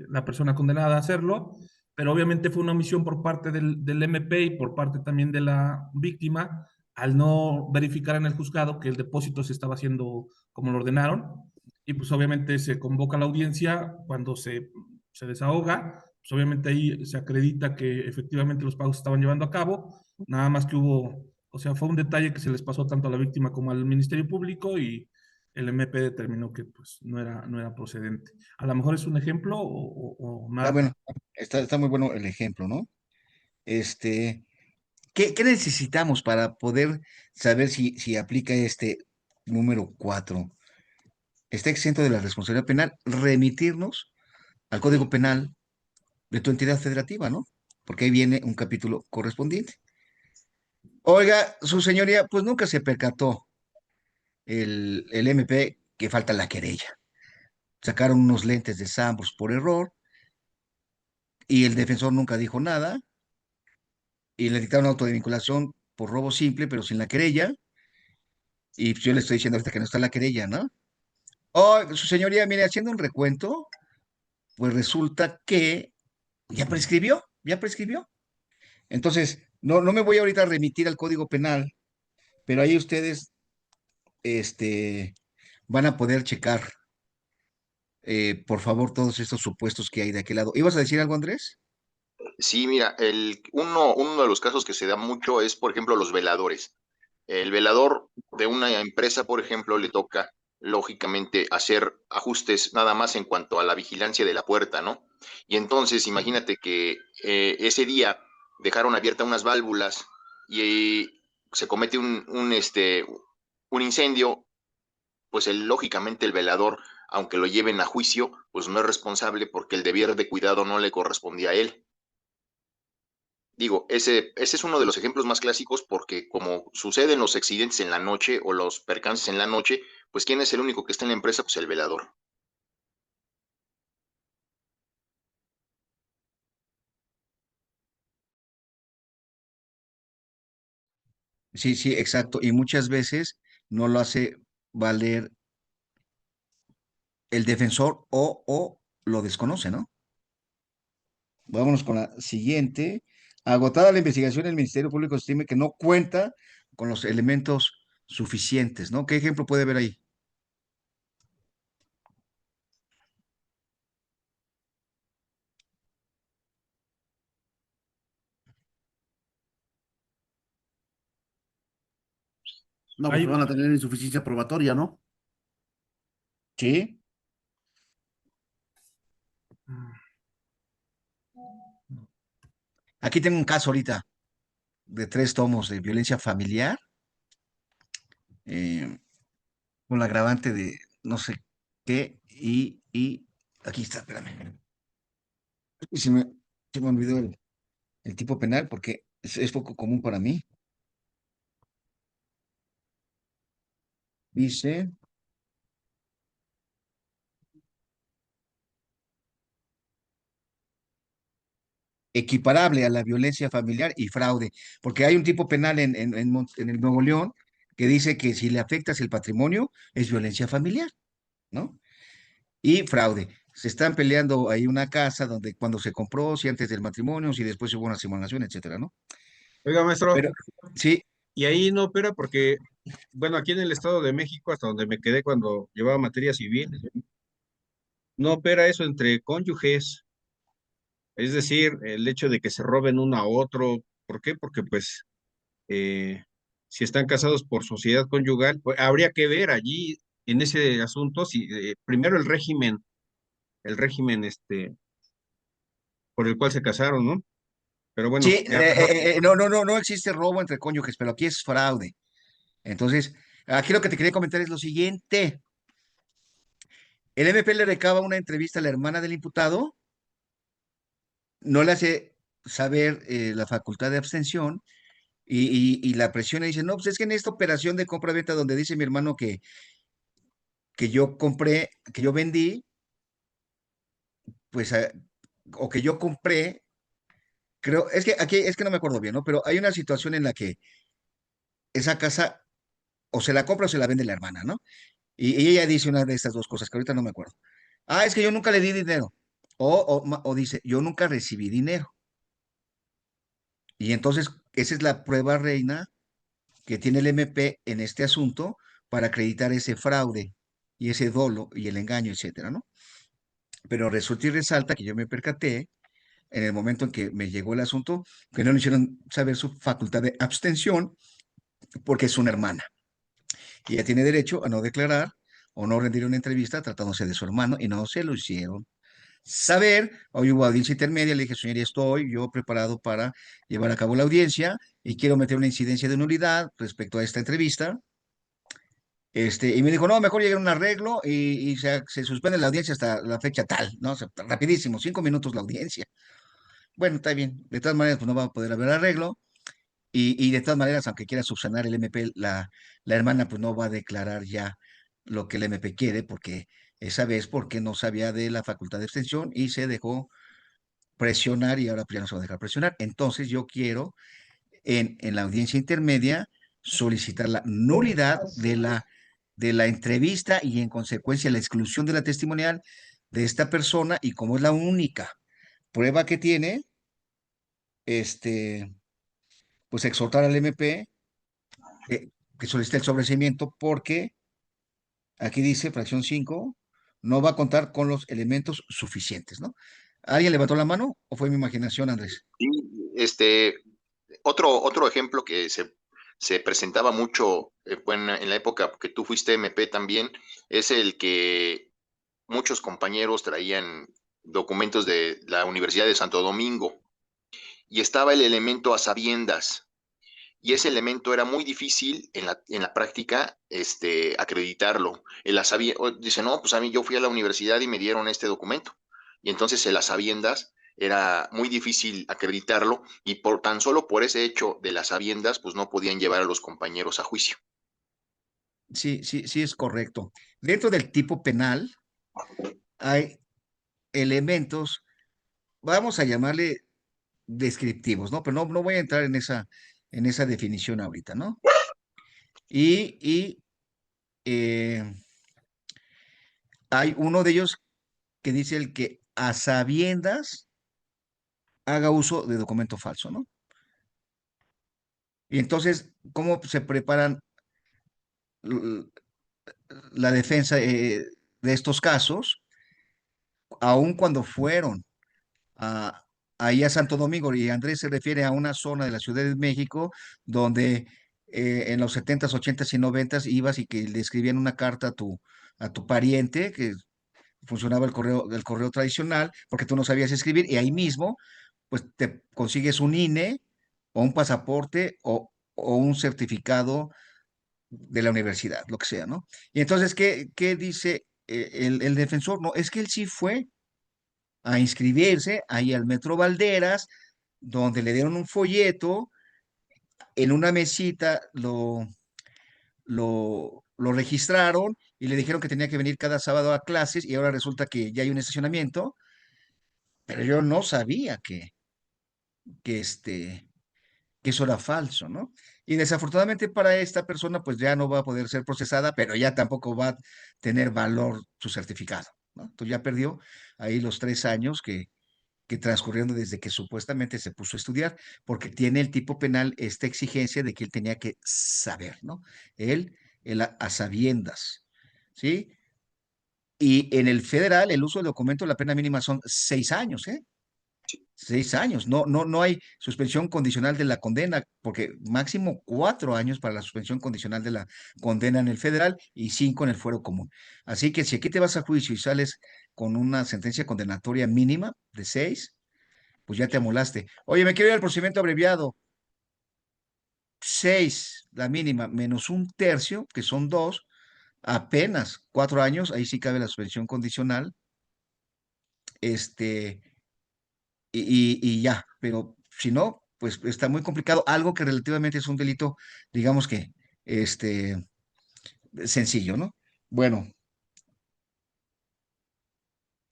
la persona condenada a hacerlo, pero obviamente fue una omisión por parte del MP y por parte también de la víctima al no verificar en el juzgado que el depósito se estaba haciendo como lo ordenaron, y pues obviamente se convoca la audiencia cuando se desahoga, pues obviamente ahí se acredita que efectivamente los pagos se estaban llevando a cabo, nada más que o sea, fue un detalle que se les pasó tanto a la víctima como al Ministerio Público y el MP determinó que pues no era procedente. A lo mejor es un ejemplo o nada. Bueno, está muy bueno el ejemplo, ¿no? Este, ¿qué necesitamos para poder saber si aplica este número 4? Está exento de la responsabilidad penal, remitirnos al Código Penal de tu entidad federativa, ¿no? Porque ahí viene un capítulo correspondiente. Oiga, su señoría, pues nunca se percató el MP que falta la querella. Sacaron unos lentes de Sambors por error y el defensor nunca dijo nada y le dictaron auto de vinculación por robo simple, pero sin la querella. Y pues yo le estoy diciendo ahorita que no está la querella, ¿no? Oh, su señoría, mire, haciendo un recuento, pues resulta que ya prescribió, ya prescribió. Entonces, no me voy ahorita a remitir al Código Penal, pero ahí ustedes, van a poder checar, por favor, todos estos supuestos que hay de aquel lado. ¿Ibas a decir algo, Andrés? Sí, mira, uno de los casos que se da mucho es, por ejemplo, los veladores. El velador de una empresa, por ejemplo, le toca, lógicamente, hacer ajustes nada más en cuanto a la vigilancia de la puerta, ¿no? Y entonces, imagínate que ese día dejaron abiertas unas válvulas y se comete un incendio, pues lógicamente el velador, aunque lo lleven a juicio, pues no es responsable porque el deber de cuidado no le correspondía a él. Digo, ese es uno de los ejemplos más clásicos porque como suceden los accidentes en la noche o los percances en la noche, pues ¿quién es el único que está en la empresa? Pues el velador. Sí, sí, exacto. Y muchas veces no lo hace valer el defensor o lo desconoce, ¿no? Vámonos con la siguiente. Agotada la investigación, el Ministerio Público estima que no cuenta con los elementos suficientes, ¿no? ¿Qué ejemplo puede haber ahí? No, pues Hay, van a tener insuficiencia probatoria, ¿no? Sí. Aquí tengo un caso ahorita de 3 tomos de violencia familiar, eh, con la agravante de no sé qué, y aquí está, espérame. Y se me olvidó el tipo penal porque es poco común para mí. Dice, equiparable a la violencia familiar y fraude, porque hay un tipo penal en el Nuevo León que dice que si le afectas el patrimonio es violencia familiar, ¿no? Y fraude. Se están peleando ahí una casa donde cuando se compró, si antes del matrimonio, si después hubo una simulación, etcétera, ¿no? Oiga, maestro, Pero sí, y ahí no opera porque, bueno, aquí en el Estado de México, hasta donde me quedé cuando llevaba materia civil, no opera eso entre cónyuges. Es decir, el hecho de que se roben uno a otro. ¿Por qué? Porque pues eh, si están casados por sociedad conyugal, pues, habría que ver allí en ese asunto si primero el régimen por el cual se casaron, ¿no? Pero bueno, sí, ya mejor. no existe robo entre cónyuges, pero aquí es fraude. Entonces, aquí lo que te quería comentar es lo siguiente. El MP le recaba una entrevista a la hermana del imputado, no le hace saber la facultad de abstención y la presiona y dice, no, pues es que en esta operación de compra-venta donde dice mi hermano que yo compré, que yo vendí, pues, o que yo compré, creo, es que aquí, es que no me acuerdo bien, ¿no? Pero hay una situación en la que esa casa o se la compra o se la vende la hermana, ¿no? Y ella dice una de estas dos cosas que ahorita no me acuerdo. Ah, es que yo nunca le di dinero. O dice, yo nunca recibí dinero. Y entonces, esa es la prueba reina que tiene el MP en este asunto para acreditar ese fraude y ese dolo y el engaño, etcétera, ¿no? Pero resulta y resalta que yo me percaté en el momento en que me llegó el asunto que no le hicieron saber su facultad de abstención porque es una hermana y ella tiene derecho a no declarar o no rendir una entrevista tratándose de su hermano y no se lo hicieron saber. Hoy hubo audiencia intermedia, le dije, señor, estoy yo preparado para llevar a cabo la audiencia y quiero meter una incidencia de nulidad respecto a esta entrevista. Y me dijo, no, mejor llegue a un arreglo y se suspende la audiencia hasta la fecha tal, ¿no? O sea, rapidísimo, 5 minutos la audiencia. Bueno, está bien. De todas maneras, pues no va a poder haber arreglo. Y de todas maneras, aunque quiera subsanar el MP, la hermana pues no va a declarar ya lo que el MP quiere, porque esa vez porque no sabía de la facultad de extensión y se dejó presionar y ahora pues ya no se va a dejar presionar. Entonces yo quiero en la audiencia intermedia solicitar la nulidad de la entrevista y en consecuencia la exclusión de la testimonial de esta persona y como es la única prueba que tiene, pues exhortar al MP que solicite el sobreseimiento porque aquí dice, fracción 5 no va a contar con los elementos suficientes, ¿no? ¿Alguien levantó la mano o fue mi imaginación, Andrés? Sí, otro ejemplo que se presentaba mucho en la época que tú fuiste MP también, es el que muchos compañeros traían documentos de la Universidad de Santo Domingo y estaba el elemento a sabiendas y ese elemento era muy difícil en la práctica acreditarlo. Dice, no, pues a mí yo fui a la universidad y me dieron este documento. Y entonces en las sabiendas era muy difícil acreditarlo y por tan solo por ese hecho de las sabiendas, pues no podían llevar a los compañeros a juicio. Sí, sí, sí es correcto. Dentro del tipo penal hay elementos, vamos a llamarle descriptivos, ¿no? Pero no voy a entrar en esa definición ahorita, ¿no? Y hay uno de ellos que dice el que a sabiendas haga uso de documento falso, ¿no? Y entonces, ¿cómo se preparan l- la defensa de estos casos? Aun cuando fueron a, ahí a Santo Domingo, y Andrés se refiere a una zona de la Ciudad de México donde en los 70s, 80s y 90s ibas y que le escribían una carta a tu pariente, que funcionaba el correo tradicional, porque tú no sabías escribir, y ahí mismo, pues te consigues un INE o un pasaporte o un certificado de la universidad, lo que sea, ¿no? Y entonces, ¿qué dice el defensor? No, es que él sí fue a inscribirse ahí al Metro Valderas, donde le dieron un folleto, en una mesita lo registraron y le dijeron que tenía que venir cada sábado a clases y ahora resulta que ya hay un estacionamiento, pero yo no sabía que, este, que eso era falso, ¿no? Y desafortunadamente para esta persona, pues ya no va a poder ser procesada, pero ya tampoco va a tener valor su certificado, ¿no? Entonces ya perdió ahí los 3 años que transcurrieron desde que supuestamente se puso a estudiar, porque tiene el tipo penal esta exigencia de que él tenía que saber, ¿no? Él a sabiendas, ¿sí? Y en el federal, el uso del documento, la pena mínima son 6 años, ¿eh? 6 años, no hay suspensión condicional de la condena, porque máximo 4 años para la suspensión condicional de la condena en el federal y 5 en el fuero común. Así que si aquí te vas a juicio y sales con una sentencia condenatoria mínima de 6, pues ya te amolaste. Oye, me quiero ir al procedimiento abreviado. 6, la mínima, menos un tercio, que son 2, apenas 4 años, ahí sí cabe la suspensión condicional, este, y ya, pero si no, pues está muy complicado. Algo que relativamente es un delito, digamos que, este, sencillo, ¿no? Bueno,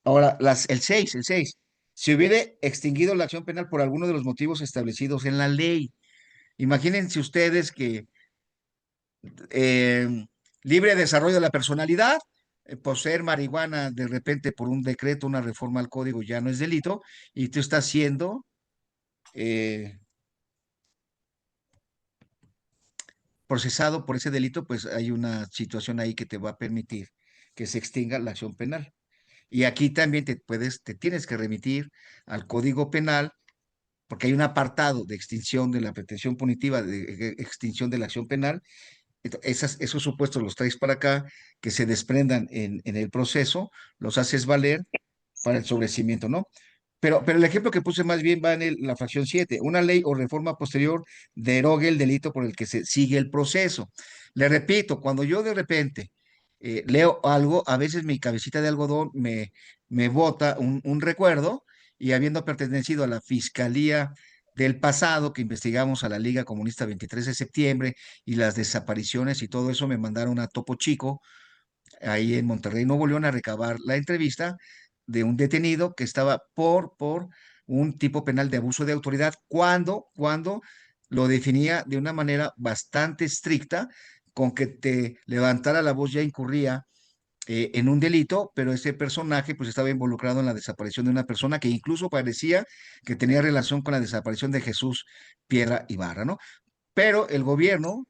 ahora, el 6, si hubiera extinguido la acción penal por alguno de los motivos establecidos en la ley. Imagínense ustedes que eh, libre desarrollo de la personalidad, poseer marihuana de repente por un decreto, una reforma al código ya no es delito, y tú estás siendo eh, procesado por ese delito, pues hay una situación ahí que te va a permitir que se extinga la acción penal. Y aquí también te tienes que remitir al Código Penal, porque hay un apartado de extinción de la pretensión punitiva, de extinción de la acción penal. Esos supuestos los traes para acá, que se desprendan en el proceso, los haces valer para el sobrecimiento, ¿no? Pero el ejemplo que puse más bien va en la fracción 7. Una ley o reforma posterior derogue el delito por el que se sigue el proceso. Le repito, cuando yo de repente leo algo, a veces mi cabecita de algodón me bota un recuerdo y habiendo pertenecido a la Fiscalía del pasado, que investigamos a la Liga Comunista 23 de septiembre y las desapariciones y todo eso, me mandaron a Topo Chico, ahí en Monterrey, Nuevo León, a recabar la entrevista de un detenido que estaba por un tipo penal de abuso de autoridad cuando lo definía de una manera bastante estricta, con que te levantara la voz ya incurría en un delito, pero ese personaje pues estaba involucrado en la desaparición de una persona que incluso parecía que tenía relación con la desaparición de Jesús Piedra Ibarra, ¿no? Pero el gobierno,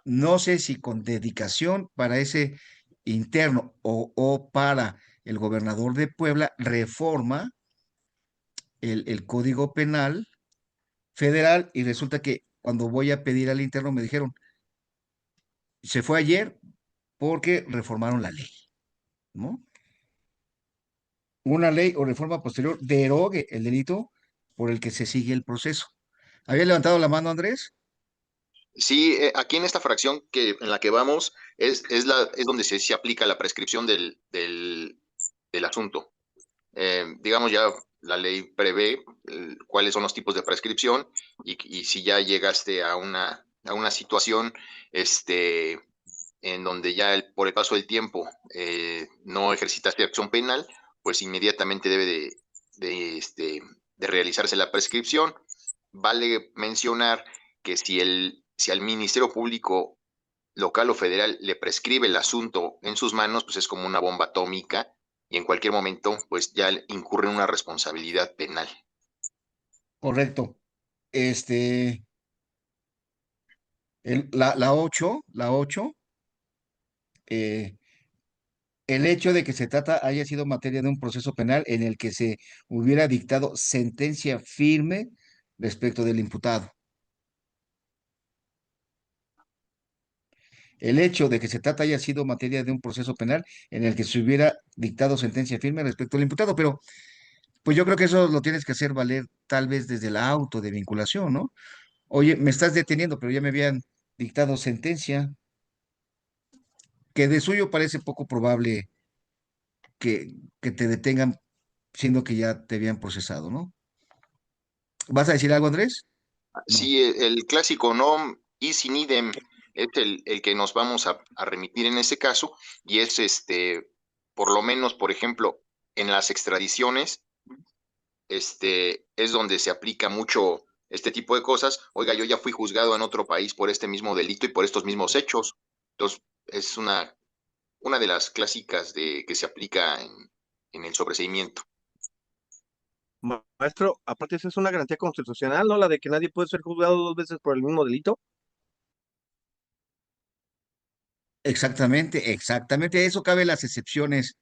no sé si con dedicación para ese interno o para el gobernador de Puebla, reforma el Código Penal federal y resulta que cuando voy a pedir al interno me dijeron, se fue ayer porque reformaron la ley, ¿no? Una ley o reforma posterior derogue el delito por el que se sigue el proceso. ¿Había levantado la mano, Andrés? Sí, aquí en esta fracción en la que vamos es donde se aplica la prescripción del asunto. Digamos, ya la ley prevé cuáles son los tipos de prescripción y si ya llegaste a una situación en donde ya por el paso del tiempo no ejercitaste acción penal, pues inmediatamente debe de realizarse la prescripción. Vale mencionar que si al Ministerio Público local o federal le prescribe el asunto en sus manos, pues es como una bomba atómica y en cualquier momento, pues ya incurre en una responsabilidad penal. Correcto. Este, la ocho, eh, el hecho de que se trata haya sido materia de un proceso penal en el que se hubiera dictado sentencia firme respecto del imputado. El hecho de que se trata haya sido materia de un proceso penal en el que se hubiera dictado sentencia firme respecto al imputado, pero pues yo creo que eso lo tienes que hacer valer tal vez desde la auto de vinculación, ¿no? Oye, me estás deteniendo, pero ya me habían dictado sentencia, que de suyo parece poco probable que te detengan siendo que ya te habían procesado, ¿no? ¿Vas a decir algo, Andrés? No. Sí, el clásico no is in idem es el que nos vamos a remitir en ese caso y es por lo menos, por ejemplo, en las extradiciones, es donde se aplica mucho este tipo de cosas. Oiga, yo ya fui juzgado en otro país por este mismo delito y por estos mismos hechos. Entonces, es una de las clásicas que se aplica en el sobreseimiento. Maestro, aparte esa es una garantía constitucional, ¿no? La de que nadie puede ser juzgado dos veces por el mismo delito. Exactamente, exactamente. Eso cabe las excepciones,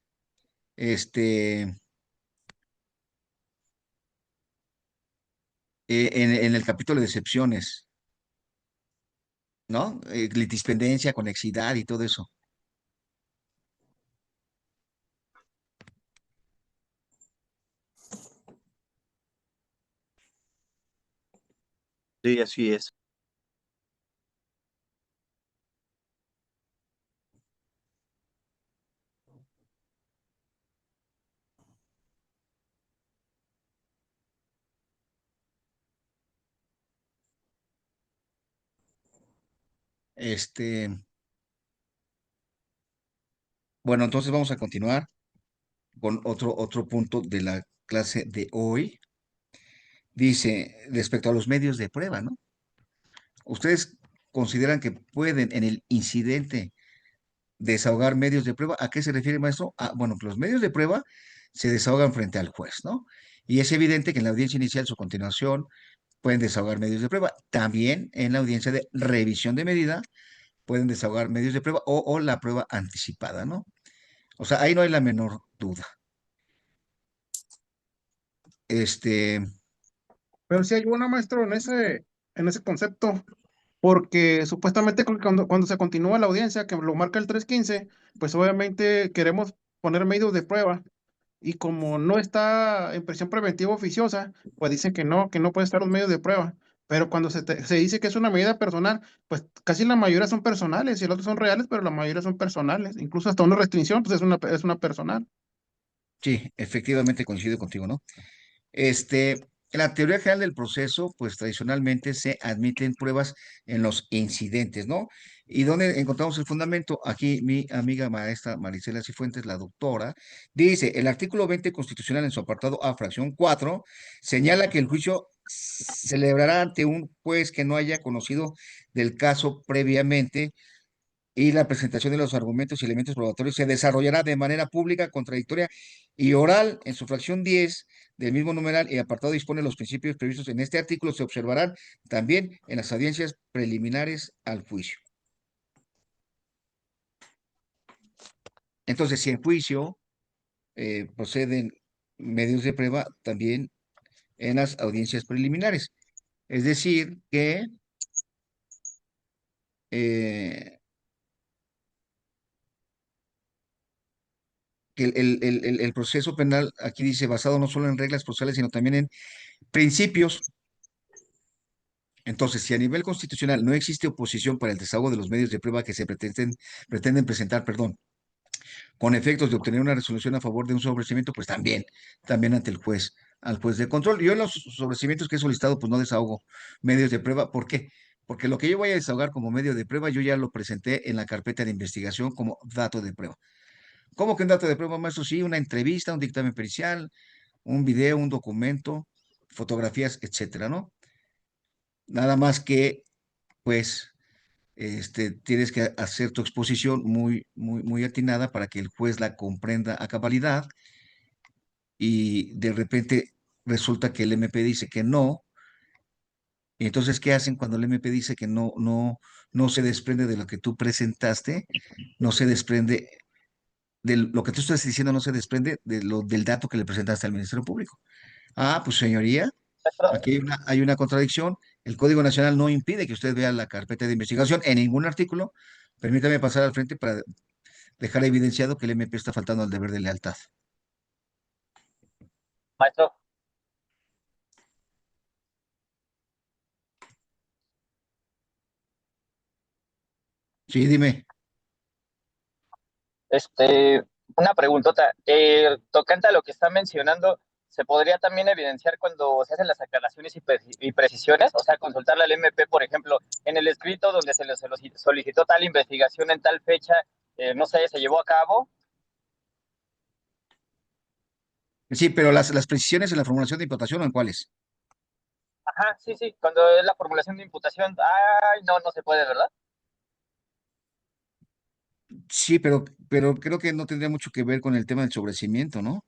este, en el capítulo de excepciones, ¿no? Litispendencia, conexidad y todo eso. Sí, así es. Este, bueno, entonces vamos a continuar con otro punto de la clase de hoy. Dice, respecto a los medios de prueba, ¿no? ¿Ustedes consideran que pueden en el incidente desahogar medios de prueba? ¿A qué se refiere, maestro? Bueno, que los medios de prueba se desahogan frente al juez, ¿no? Y es evidente que en la audiencia inicial, su continuación, pueden desahogar medios de prueba. También en la audiencia de revisión de medida pueden desahogar medios de prueba o la prueba anticipada, ¿no? O sea, ahí no hay la menor duda. Este, Pero sí hay una, maestro, en ese concepto, porque supuestamente cuando se continúa la audiencia, que lo marca el 315, pues obviamente queremos poner medios de prueba, y como no está en prisión preventiva oficiosa, pues dicen que no puede estar los medios de prueba. Pero cuando se dice que es una medida personal, pues casi la mayoría son personales, y los otros son reales, pero la mayoría son personales. Incluso hasta una restricción, pues es una personal. sí, efectivamente coincido contigo, ¿no? En la teoría general del proceso, pues tradicionalmente se admiten pruebas en los incidentes, ¿no? ¿Y dónde encontramos el fundamento? Aquí mi amiga maestra Marisela Cifuentes, la doctora, dice, el artículo 20 constitucional en su apartado A, fracción 4, señala que el juicio se celebrará ante un juez que no haya conocido del caso previamente y la presentación de los argumentos y elementos probatorios se desarrollará de manera pública, contradictoria y oral. En su fracción 10 del mismo numeral y apartado dispone los principios previstos en este artículo se observarán también en las audiencias preliminares al juicio. Entonces, si en juicio proceden medios de prueba, también en las audiencias preliminares. Es decir, eh, que el proceso penal aquí dice basado no solo en reglas procesales, sino también en principios Entonces, si a nivel constitucional no existe oposición para el desahogo de los medios de prueba que se pretenden presentar, perdón, con efectos de obtener una resolución a favor de un sobreseimiento, pues también ante el juez, al juez de control. Yo en los sobreseimientos que he solicitado, pues no desahogo medios de prueba. ¿Por qué? Porque lo que yo voy a desahogar como medio de prueba, yo ya lo presenté en la carpeta de investigación como dato de prueba. ¿Cómo que un dato de prueba, maestro? Sí, una entrevista, un dictamen pericial, un video, un documento, fotografías, etcétera, ¿no? Nada más que, pues, tienes que hacer tu exposición muy atinada para que el juez la comprenda a cabalidad y de repente resulta que el MP dice que no. Y entonces, ¿qué hacen cuando el MP dice que no se desprende de lo que tú presentaste? No se desprende de lo que tú estás diciendo, no se desprende del dato que le presentaste al Ministerio Público. Ah, pues señoría, aquí hay una contradicción. El Código Nacional no impide que usted vea la carpeta de investigación en ningún artículo. Permítame pasar al frente para dejar evidenciado que el MP está faltando al deber de lealtad. Maestro, Sí, dime. una preguntota. Tocante a lo que está mencionando, ¿se podría también evidenciar cuando se hacen las aclaraciones y precisiones? O sea, consultarle al MP, por ejemplo, en el escrito donde se le solicitó tal investigación en tal fecha, no sé, se llevó a cabo. Sí, pero las precisiones en la formulación de imputación, ¿o en cuáles? Ajá, sí, sí, cuando es la formulación de imputación, ay, no, no se puede, ¿verdad? Sí, pero creo que no tendría mucho que ver con el tema del sobrecimiento, ¿no?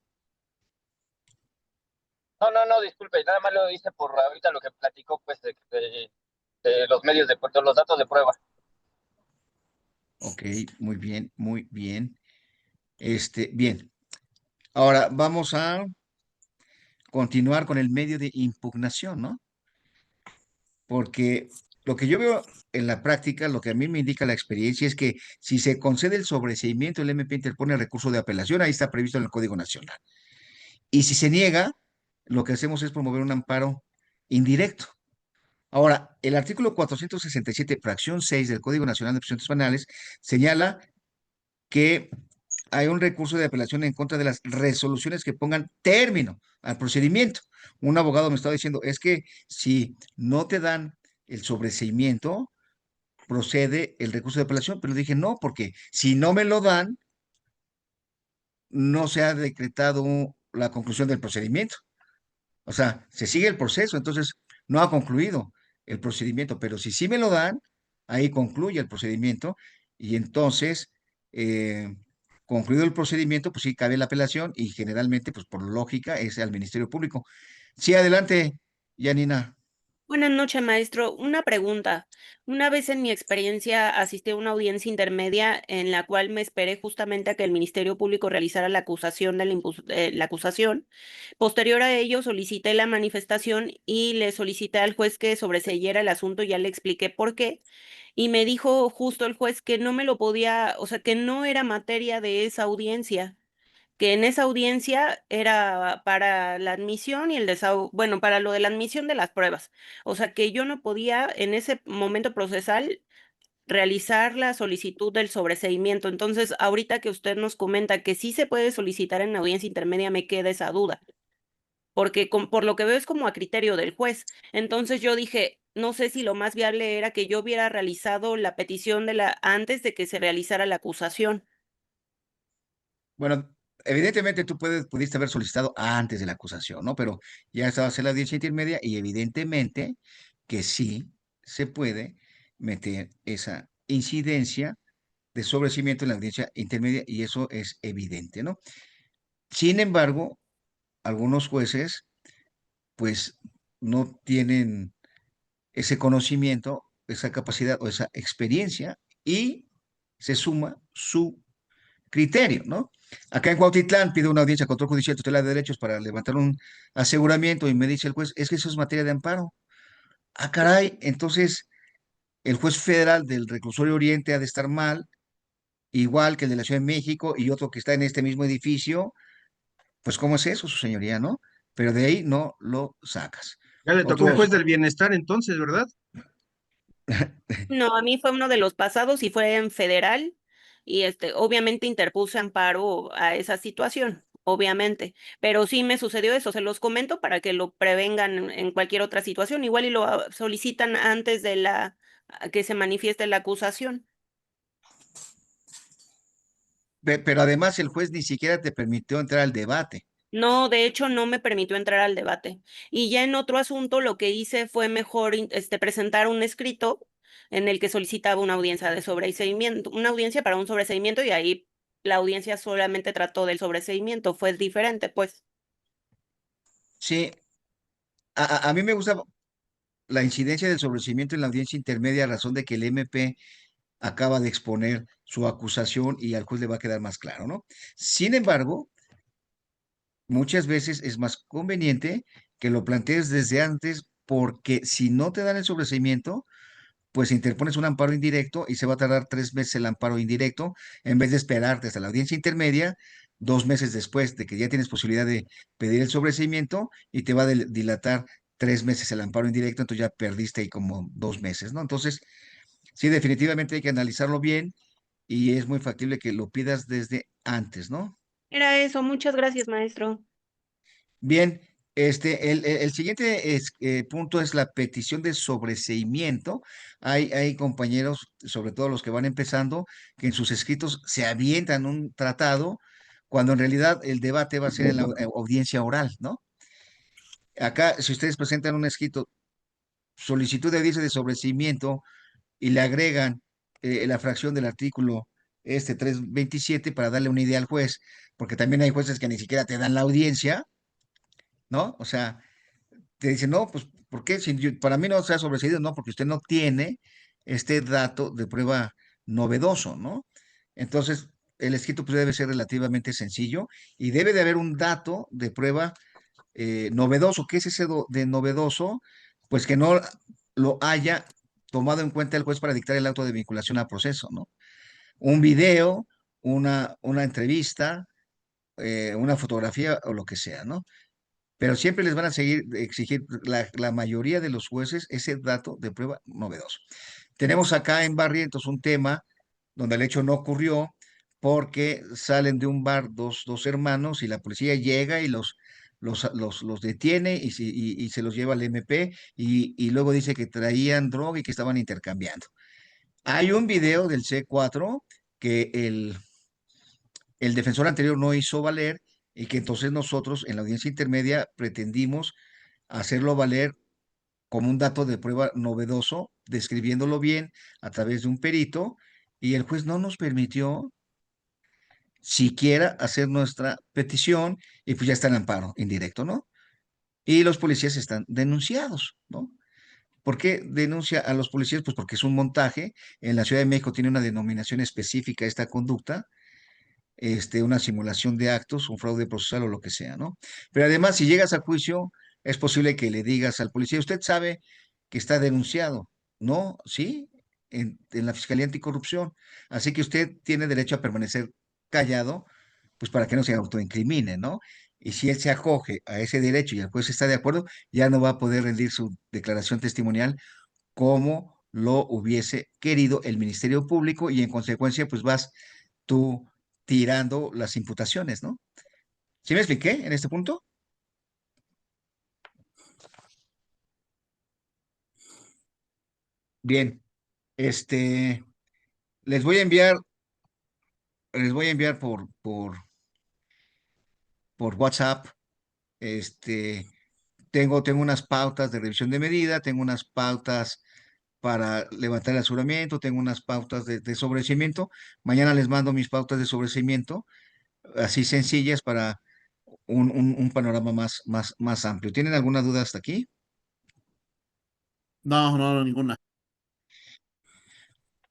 No, no, no, disculpe, nada más lo hice por ahorita lo que platicó, pues, de los medios de los datos de prueba. Ok, muy bien, muy bien. Bien. Ahora vamos a continuar con el medio de impugnación, ¿no? Porque lo que yo veo en la práctica, lo que a mí me indica la experiencia es que si se concede el sobreseimiento, el MP interpone recurso de apelación, ahí está previsto en el Código Nacional. Y si se niega, lo que hacemos es promover un amparo indirecto. Ahora, el artículo 467, fracción 6 del Código Nacional de Procedimientos Penales señala que hay un recurso de apelación en contra de las resoluciones que pongan término al procedimiento. Un abogado me estaba diciendo, es que si no te dan el sobreseimiento, procede el recurso de apelación, pero dije, no, porque si no me lo dan, no se ha decretado la conclusión del procedimiento. O sea, se sigue el proceso, entonces no ha concluido el procedimiento, pero si sí me lo dan, ahí concluye el procedimiento y entonces, concluido el procedimiento, pues sí cabe la apelación y generalmente, pues por lógica, es al Ministerio Público. Sí, adelante, Yanina. Buenas noches, maestro. Una pregunta. Una vez en mi experiencia asistí a una audiencia intermedia en la cual me esperé justamente a que el Ministerio Público realizara la acusación de la acusación. Posterior a ello, solicité la manifestación y le solicité al juez que sobreseyera el asunto, ya le expliqué por qué. Y me dijo justo el juez que no me lo podía, o sea, que no era materia de esa audiencia, que en esa audiencia era para la admisión y el desahogo, bueno, para lo de la admisión de las pruebas. O sea, que yo no podía en ese momento procesal realizar la solicitud del sobreseimiento. Entonces, ahorita que usted nos comenta que sí se puede solicitar en audiencia intermedia, me queda esa duda, porque por lo que veo es como a criterio del juez. Entonces yo dije, no sé si lo más viable era que yo hubiera realizado la petición antes de que se realizara la acusación. Bueno, evidentemente tú pudiste haber solicitado antes de la acusación, ¿no? Pero ya estabas en la audiencia intermedia y evidentemente que sí se puede meter esa incidencia de sobreseimiento en la audiencia intermedia y eso es evidente, ¿no? Sin embargo, algunos jueces pues no tienen ese conocimiento, esa capacidad o esa experiencia y se suma su criterio, ¿no? Acá en Cuautitlán pido una audiencia control judicial tutela de derechos para levantar un aseguramiento y me dice el juez, es que eso es materia de amparo. Ah, caray, entonces el juez federal del Reclusorio Oriente ha de estar mal, igual que el de la Ciudad de México y otro que está en este mismo edificio, pues ¿cómo es eso, su señoría, no? Pero de ahí no lo sacas. Ya le tocó un Otros, juez del bienestar entonces, ¿verdad? No, a mí fue uno de los pasados y fue en federal y obviamente interpuse amparo a esa situación, obviamente, pero sí me sucedió eso, se los comento para que lo prevengan en cualquier otra situación, igual y lo solicitan antes de que se manifieste la acusación. pero además el juez ni siquiera te permitió entrar al debate. No, de hecho, no me permitió entrar al debate. Y ya en otro asunto, lo que hice fue mejor presentar un escrito en el que solicitaba una audiencia de sobreseimiento, una audiencia para un sobreseimiento, y ahí la audiencia solamente trató del sobreseimiento, fue diferente, pues. Sí, a mí me gusta la incidencia del sobreseimiento en la audiencia intermedia a razón de que el MP acaba de exponer su acusación y al juez le va a quedar más claro, ¿no? Sin embargo, muchas veces es más conveniente que lo plantees desde antes porque si no te dan el sobreseimiento, pues interpones un amparo indirecto y se va a tardar 3 meses el amparo indirecto en vez de esperarte hasta la audiencia intermedia, 2 meses después de que ya tienes posibilidad de pedir el sobreseimiento y te va a dilatar 3 meses el amparo indirecto, entonces ya perdiste ahí como 2 meses, ¿no? Entonces, sí, definitivamente hay que analizarlo bien y es muy factible que lo pidas desde antes, ¿no? Era eso, muchas gracias, maestro. Bien, el siguiente punto es la petición de sobreseimiento. Hay compañeros, sobre todo los que van empezando, que en sus escritos se avientan un tratado cuando en realidad el debate va a ser en la audiencia oral, ¿no? Acá, si ustedes presentan un escrito, solicitud de audiencia de sobreseimiento y le agregan la fracción del artículo 327 para darle una idea al juez, porque también hay jueces que ni siquiera te dan la audiencia, ¿no? O sea, te dicen, no, pues, ¿por qué? Si para mí no se ha sobreseído, no, porque usted no tiene este dato de prueba novedoso, ¿no? Entonces, el escrito pues, debe ser relativamente sencillo y debe de haber un dato de prueba novedoso. ¿Qué es ese de novedoso? Pues que no lo haya tomado en cuenta el juez para dictar el auto de vinculación a proceso, ¿no? Un video, una entrevista, una fotografía o lo que sea, ¿no? Pero siempre les van a seguir exigir la mayoría de los jueces ese dato de prueba novedoso. Tenemos acá en Barrientos un tema donde el hecho no ocurrió porque salen de un bar dos hermanos y la policía llega y los detiene y se los lleva al MP y luego dice que traían droga y que estaban intercambiando. Hay un video del C4 que el defensor anterior no hizo valer y que entonces nosotros en la audiencia intermedia pretendimos hacerlo valer como un dato de prueba novedoso, describiéndolo bien a través de un perito, y el juez no nos permitió siquiera hacer nuestra petición y pues ya está en amparo indirecto, ¿no? Y los policías están denunciados, ¿no? ¿Por qué denuncia a los policías? Pues porque es un montaje. En la Ciudad de México tiene una denominación específica esta conducta, una simulación de actos, un fraude procesal o lo que sea, ¿no? Pero además, si llegas a juicio, es posible que le digas al policía, usted sabe que está denunciado, ¿no? ¿Sí? En la Fiscalía Anticorrupción. Así que usted tiene derecho a permanecer callado, pues para que no se autoincrimine, ¿no? Y si él se acoge a ese derecho y el juez está de acuerdo, ya no va a poder rendir su declaración testimonial como lo hubiese querido el Ministerio Público y en consecuencia, pues vas tú tirando las imputaciones, ¿no? ¿Sí me expliqué en este punto? Bien, este, les voy a enviar, por WhatsApp, este, tengo unas pautas de revisión de medida, tengo unas pautas para levantar el aseguramiento, tengo unas pautas de sobreseimiento. Mañana les mando mis pautas de sobreseimiento, así sencillas para un panorama más amplio. ¿Tienen alguna duda hasta aquí? No, no, no, ninguna.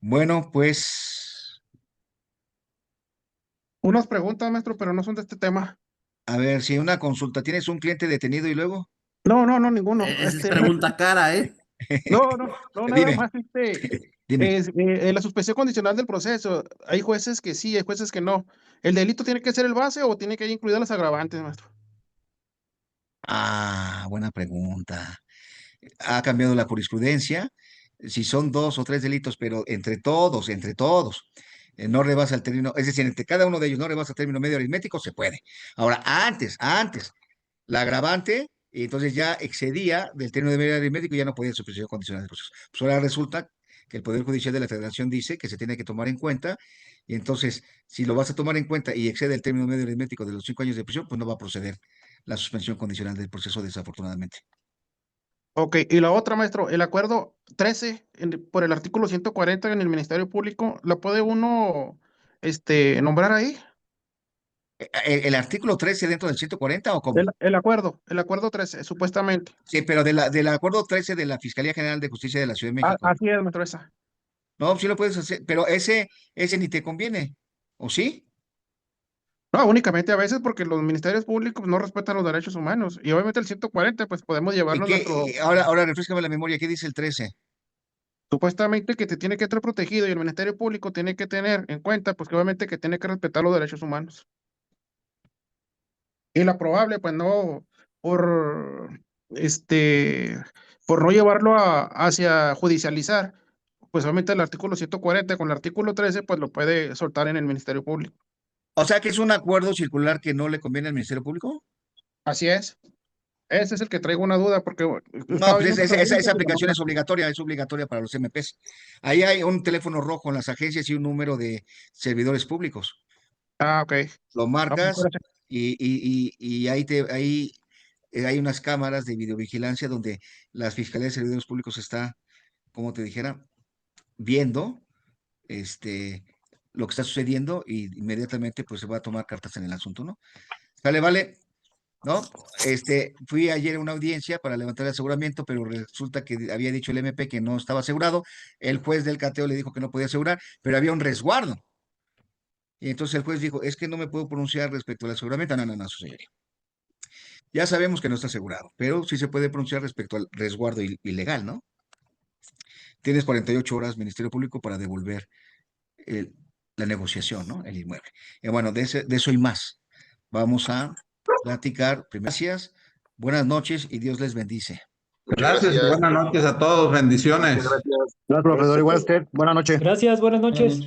Bueno, pues, Unas preguntas, maestro, pero no son de este tema. a ver, si una consulta, ¿tienes un cliente detenido y luego? No, no, no, ninguno. Esa es pregunta cara, ¿eh? No, no, no, nada Dime, más, dime. la suspensión condicional del proceso. Hay jueces que sí, hay jueces que no. ¿El delito tiene que ser el base o tiene que incluir las agravantes, maestro? Ah, buena pregunta. ha cambiado la jurisprudencia. Si son 2 o 3 delitos, pero entre todos, no rebasa el término, es decir, entre cada uno de ellos no rebasa el término medio aritmético, se puede. Ahora, antes, la agravante, y entonces ya excedía del término de medio aritmético y ya no podía suspensión condicional del proceso. Pues ahora resulta que el Poder Judicial de la Federación dice que se tiene que tomar en cuenta, y entonces, si lo vas a tomar en cuenta y excede el término medio aritmético de los 5 años de prisión, pues no va a proceder la suspensión condicional del proceso, desafortunadamente. Ok, y la otra, maestro, el acuerdo 13 por el artículo 140 en el Ministerio Público, ¿lo puede uno nombrar ahí? ¿El artículo 13 dentro del 140 o cómo? El acuerdo 13, supuestamente. Sí, pero del acuerdo 13 de la Fiscalía General de Justicia de la Ciudad de México. Así es, maestro, esa. No, sí lo puedes hacer, pero ese ni te conviene, ¿o sí? No, únicamente a veces porque los ministerios públicos no respetan los derechos humanos. Y obviamente el 140, pues podemos ¿Y llevarlo a qué? nuestro. Ahora refrescame la memoria, ¿qué dice el 13? Supuestamente que te tiene que estar protegido y el Ministerio Público tiene que tener en cuenta, pues que obviamente que tiene que respetar los derechos humanos. Y la probable, pues no, por por no llevarlo hacia judicializar, pues obviamente el artículo 140 con el artículo 13, pues lo puede soltar en el Ministerio Público. O sea que es un acuerdo circular que no le conviene al Ministerio Público. Así es. Ese es el que traigo una duda, porque No, pues esa aplicación es obligatoria para los MPs. Ahí hay un teléfono rojo en las agencias y un número de servidores públicos. Ah, ok. Lo marcas y ahí hay unas cámaras de videovigilancia donde las fiscalías de servidores públicos está, como te dijera, viendo lo que está sucediendo y inmediatamente pues se va a tomar cartas en el asunto, ¿no? Vale, ¿no? Fui ayer a una audiencia para levantar el aseguramiento, pero resulta que había dicho el MP que no estaba asegurado. El juez del cateo le dijo que no podía asegurar, pero había un resguardo. Y entonces el juez dijo, es que no me puedo pronunciar respecto al aseguramiento. No, su señoría. Ya sabemos que no está asegurado, pero sí se puede pronunciar respecto al resguardo ilegal, ¿no? Tienes 48 horas, Ministerio Público, para devolver la negociación, ¿no? El inmueble. Y bueno, de eso y más. Vamos a platicar. Gracias, buenas noches y Dios les bendice. Gracias, buenas noches a todos, bendiciones. Gracias, profesor. Igual a usted. Buenas noches. Gracias, buenas noches.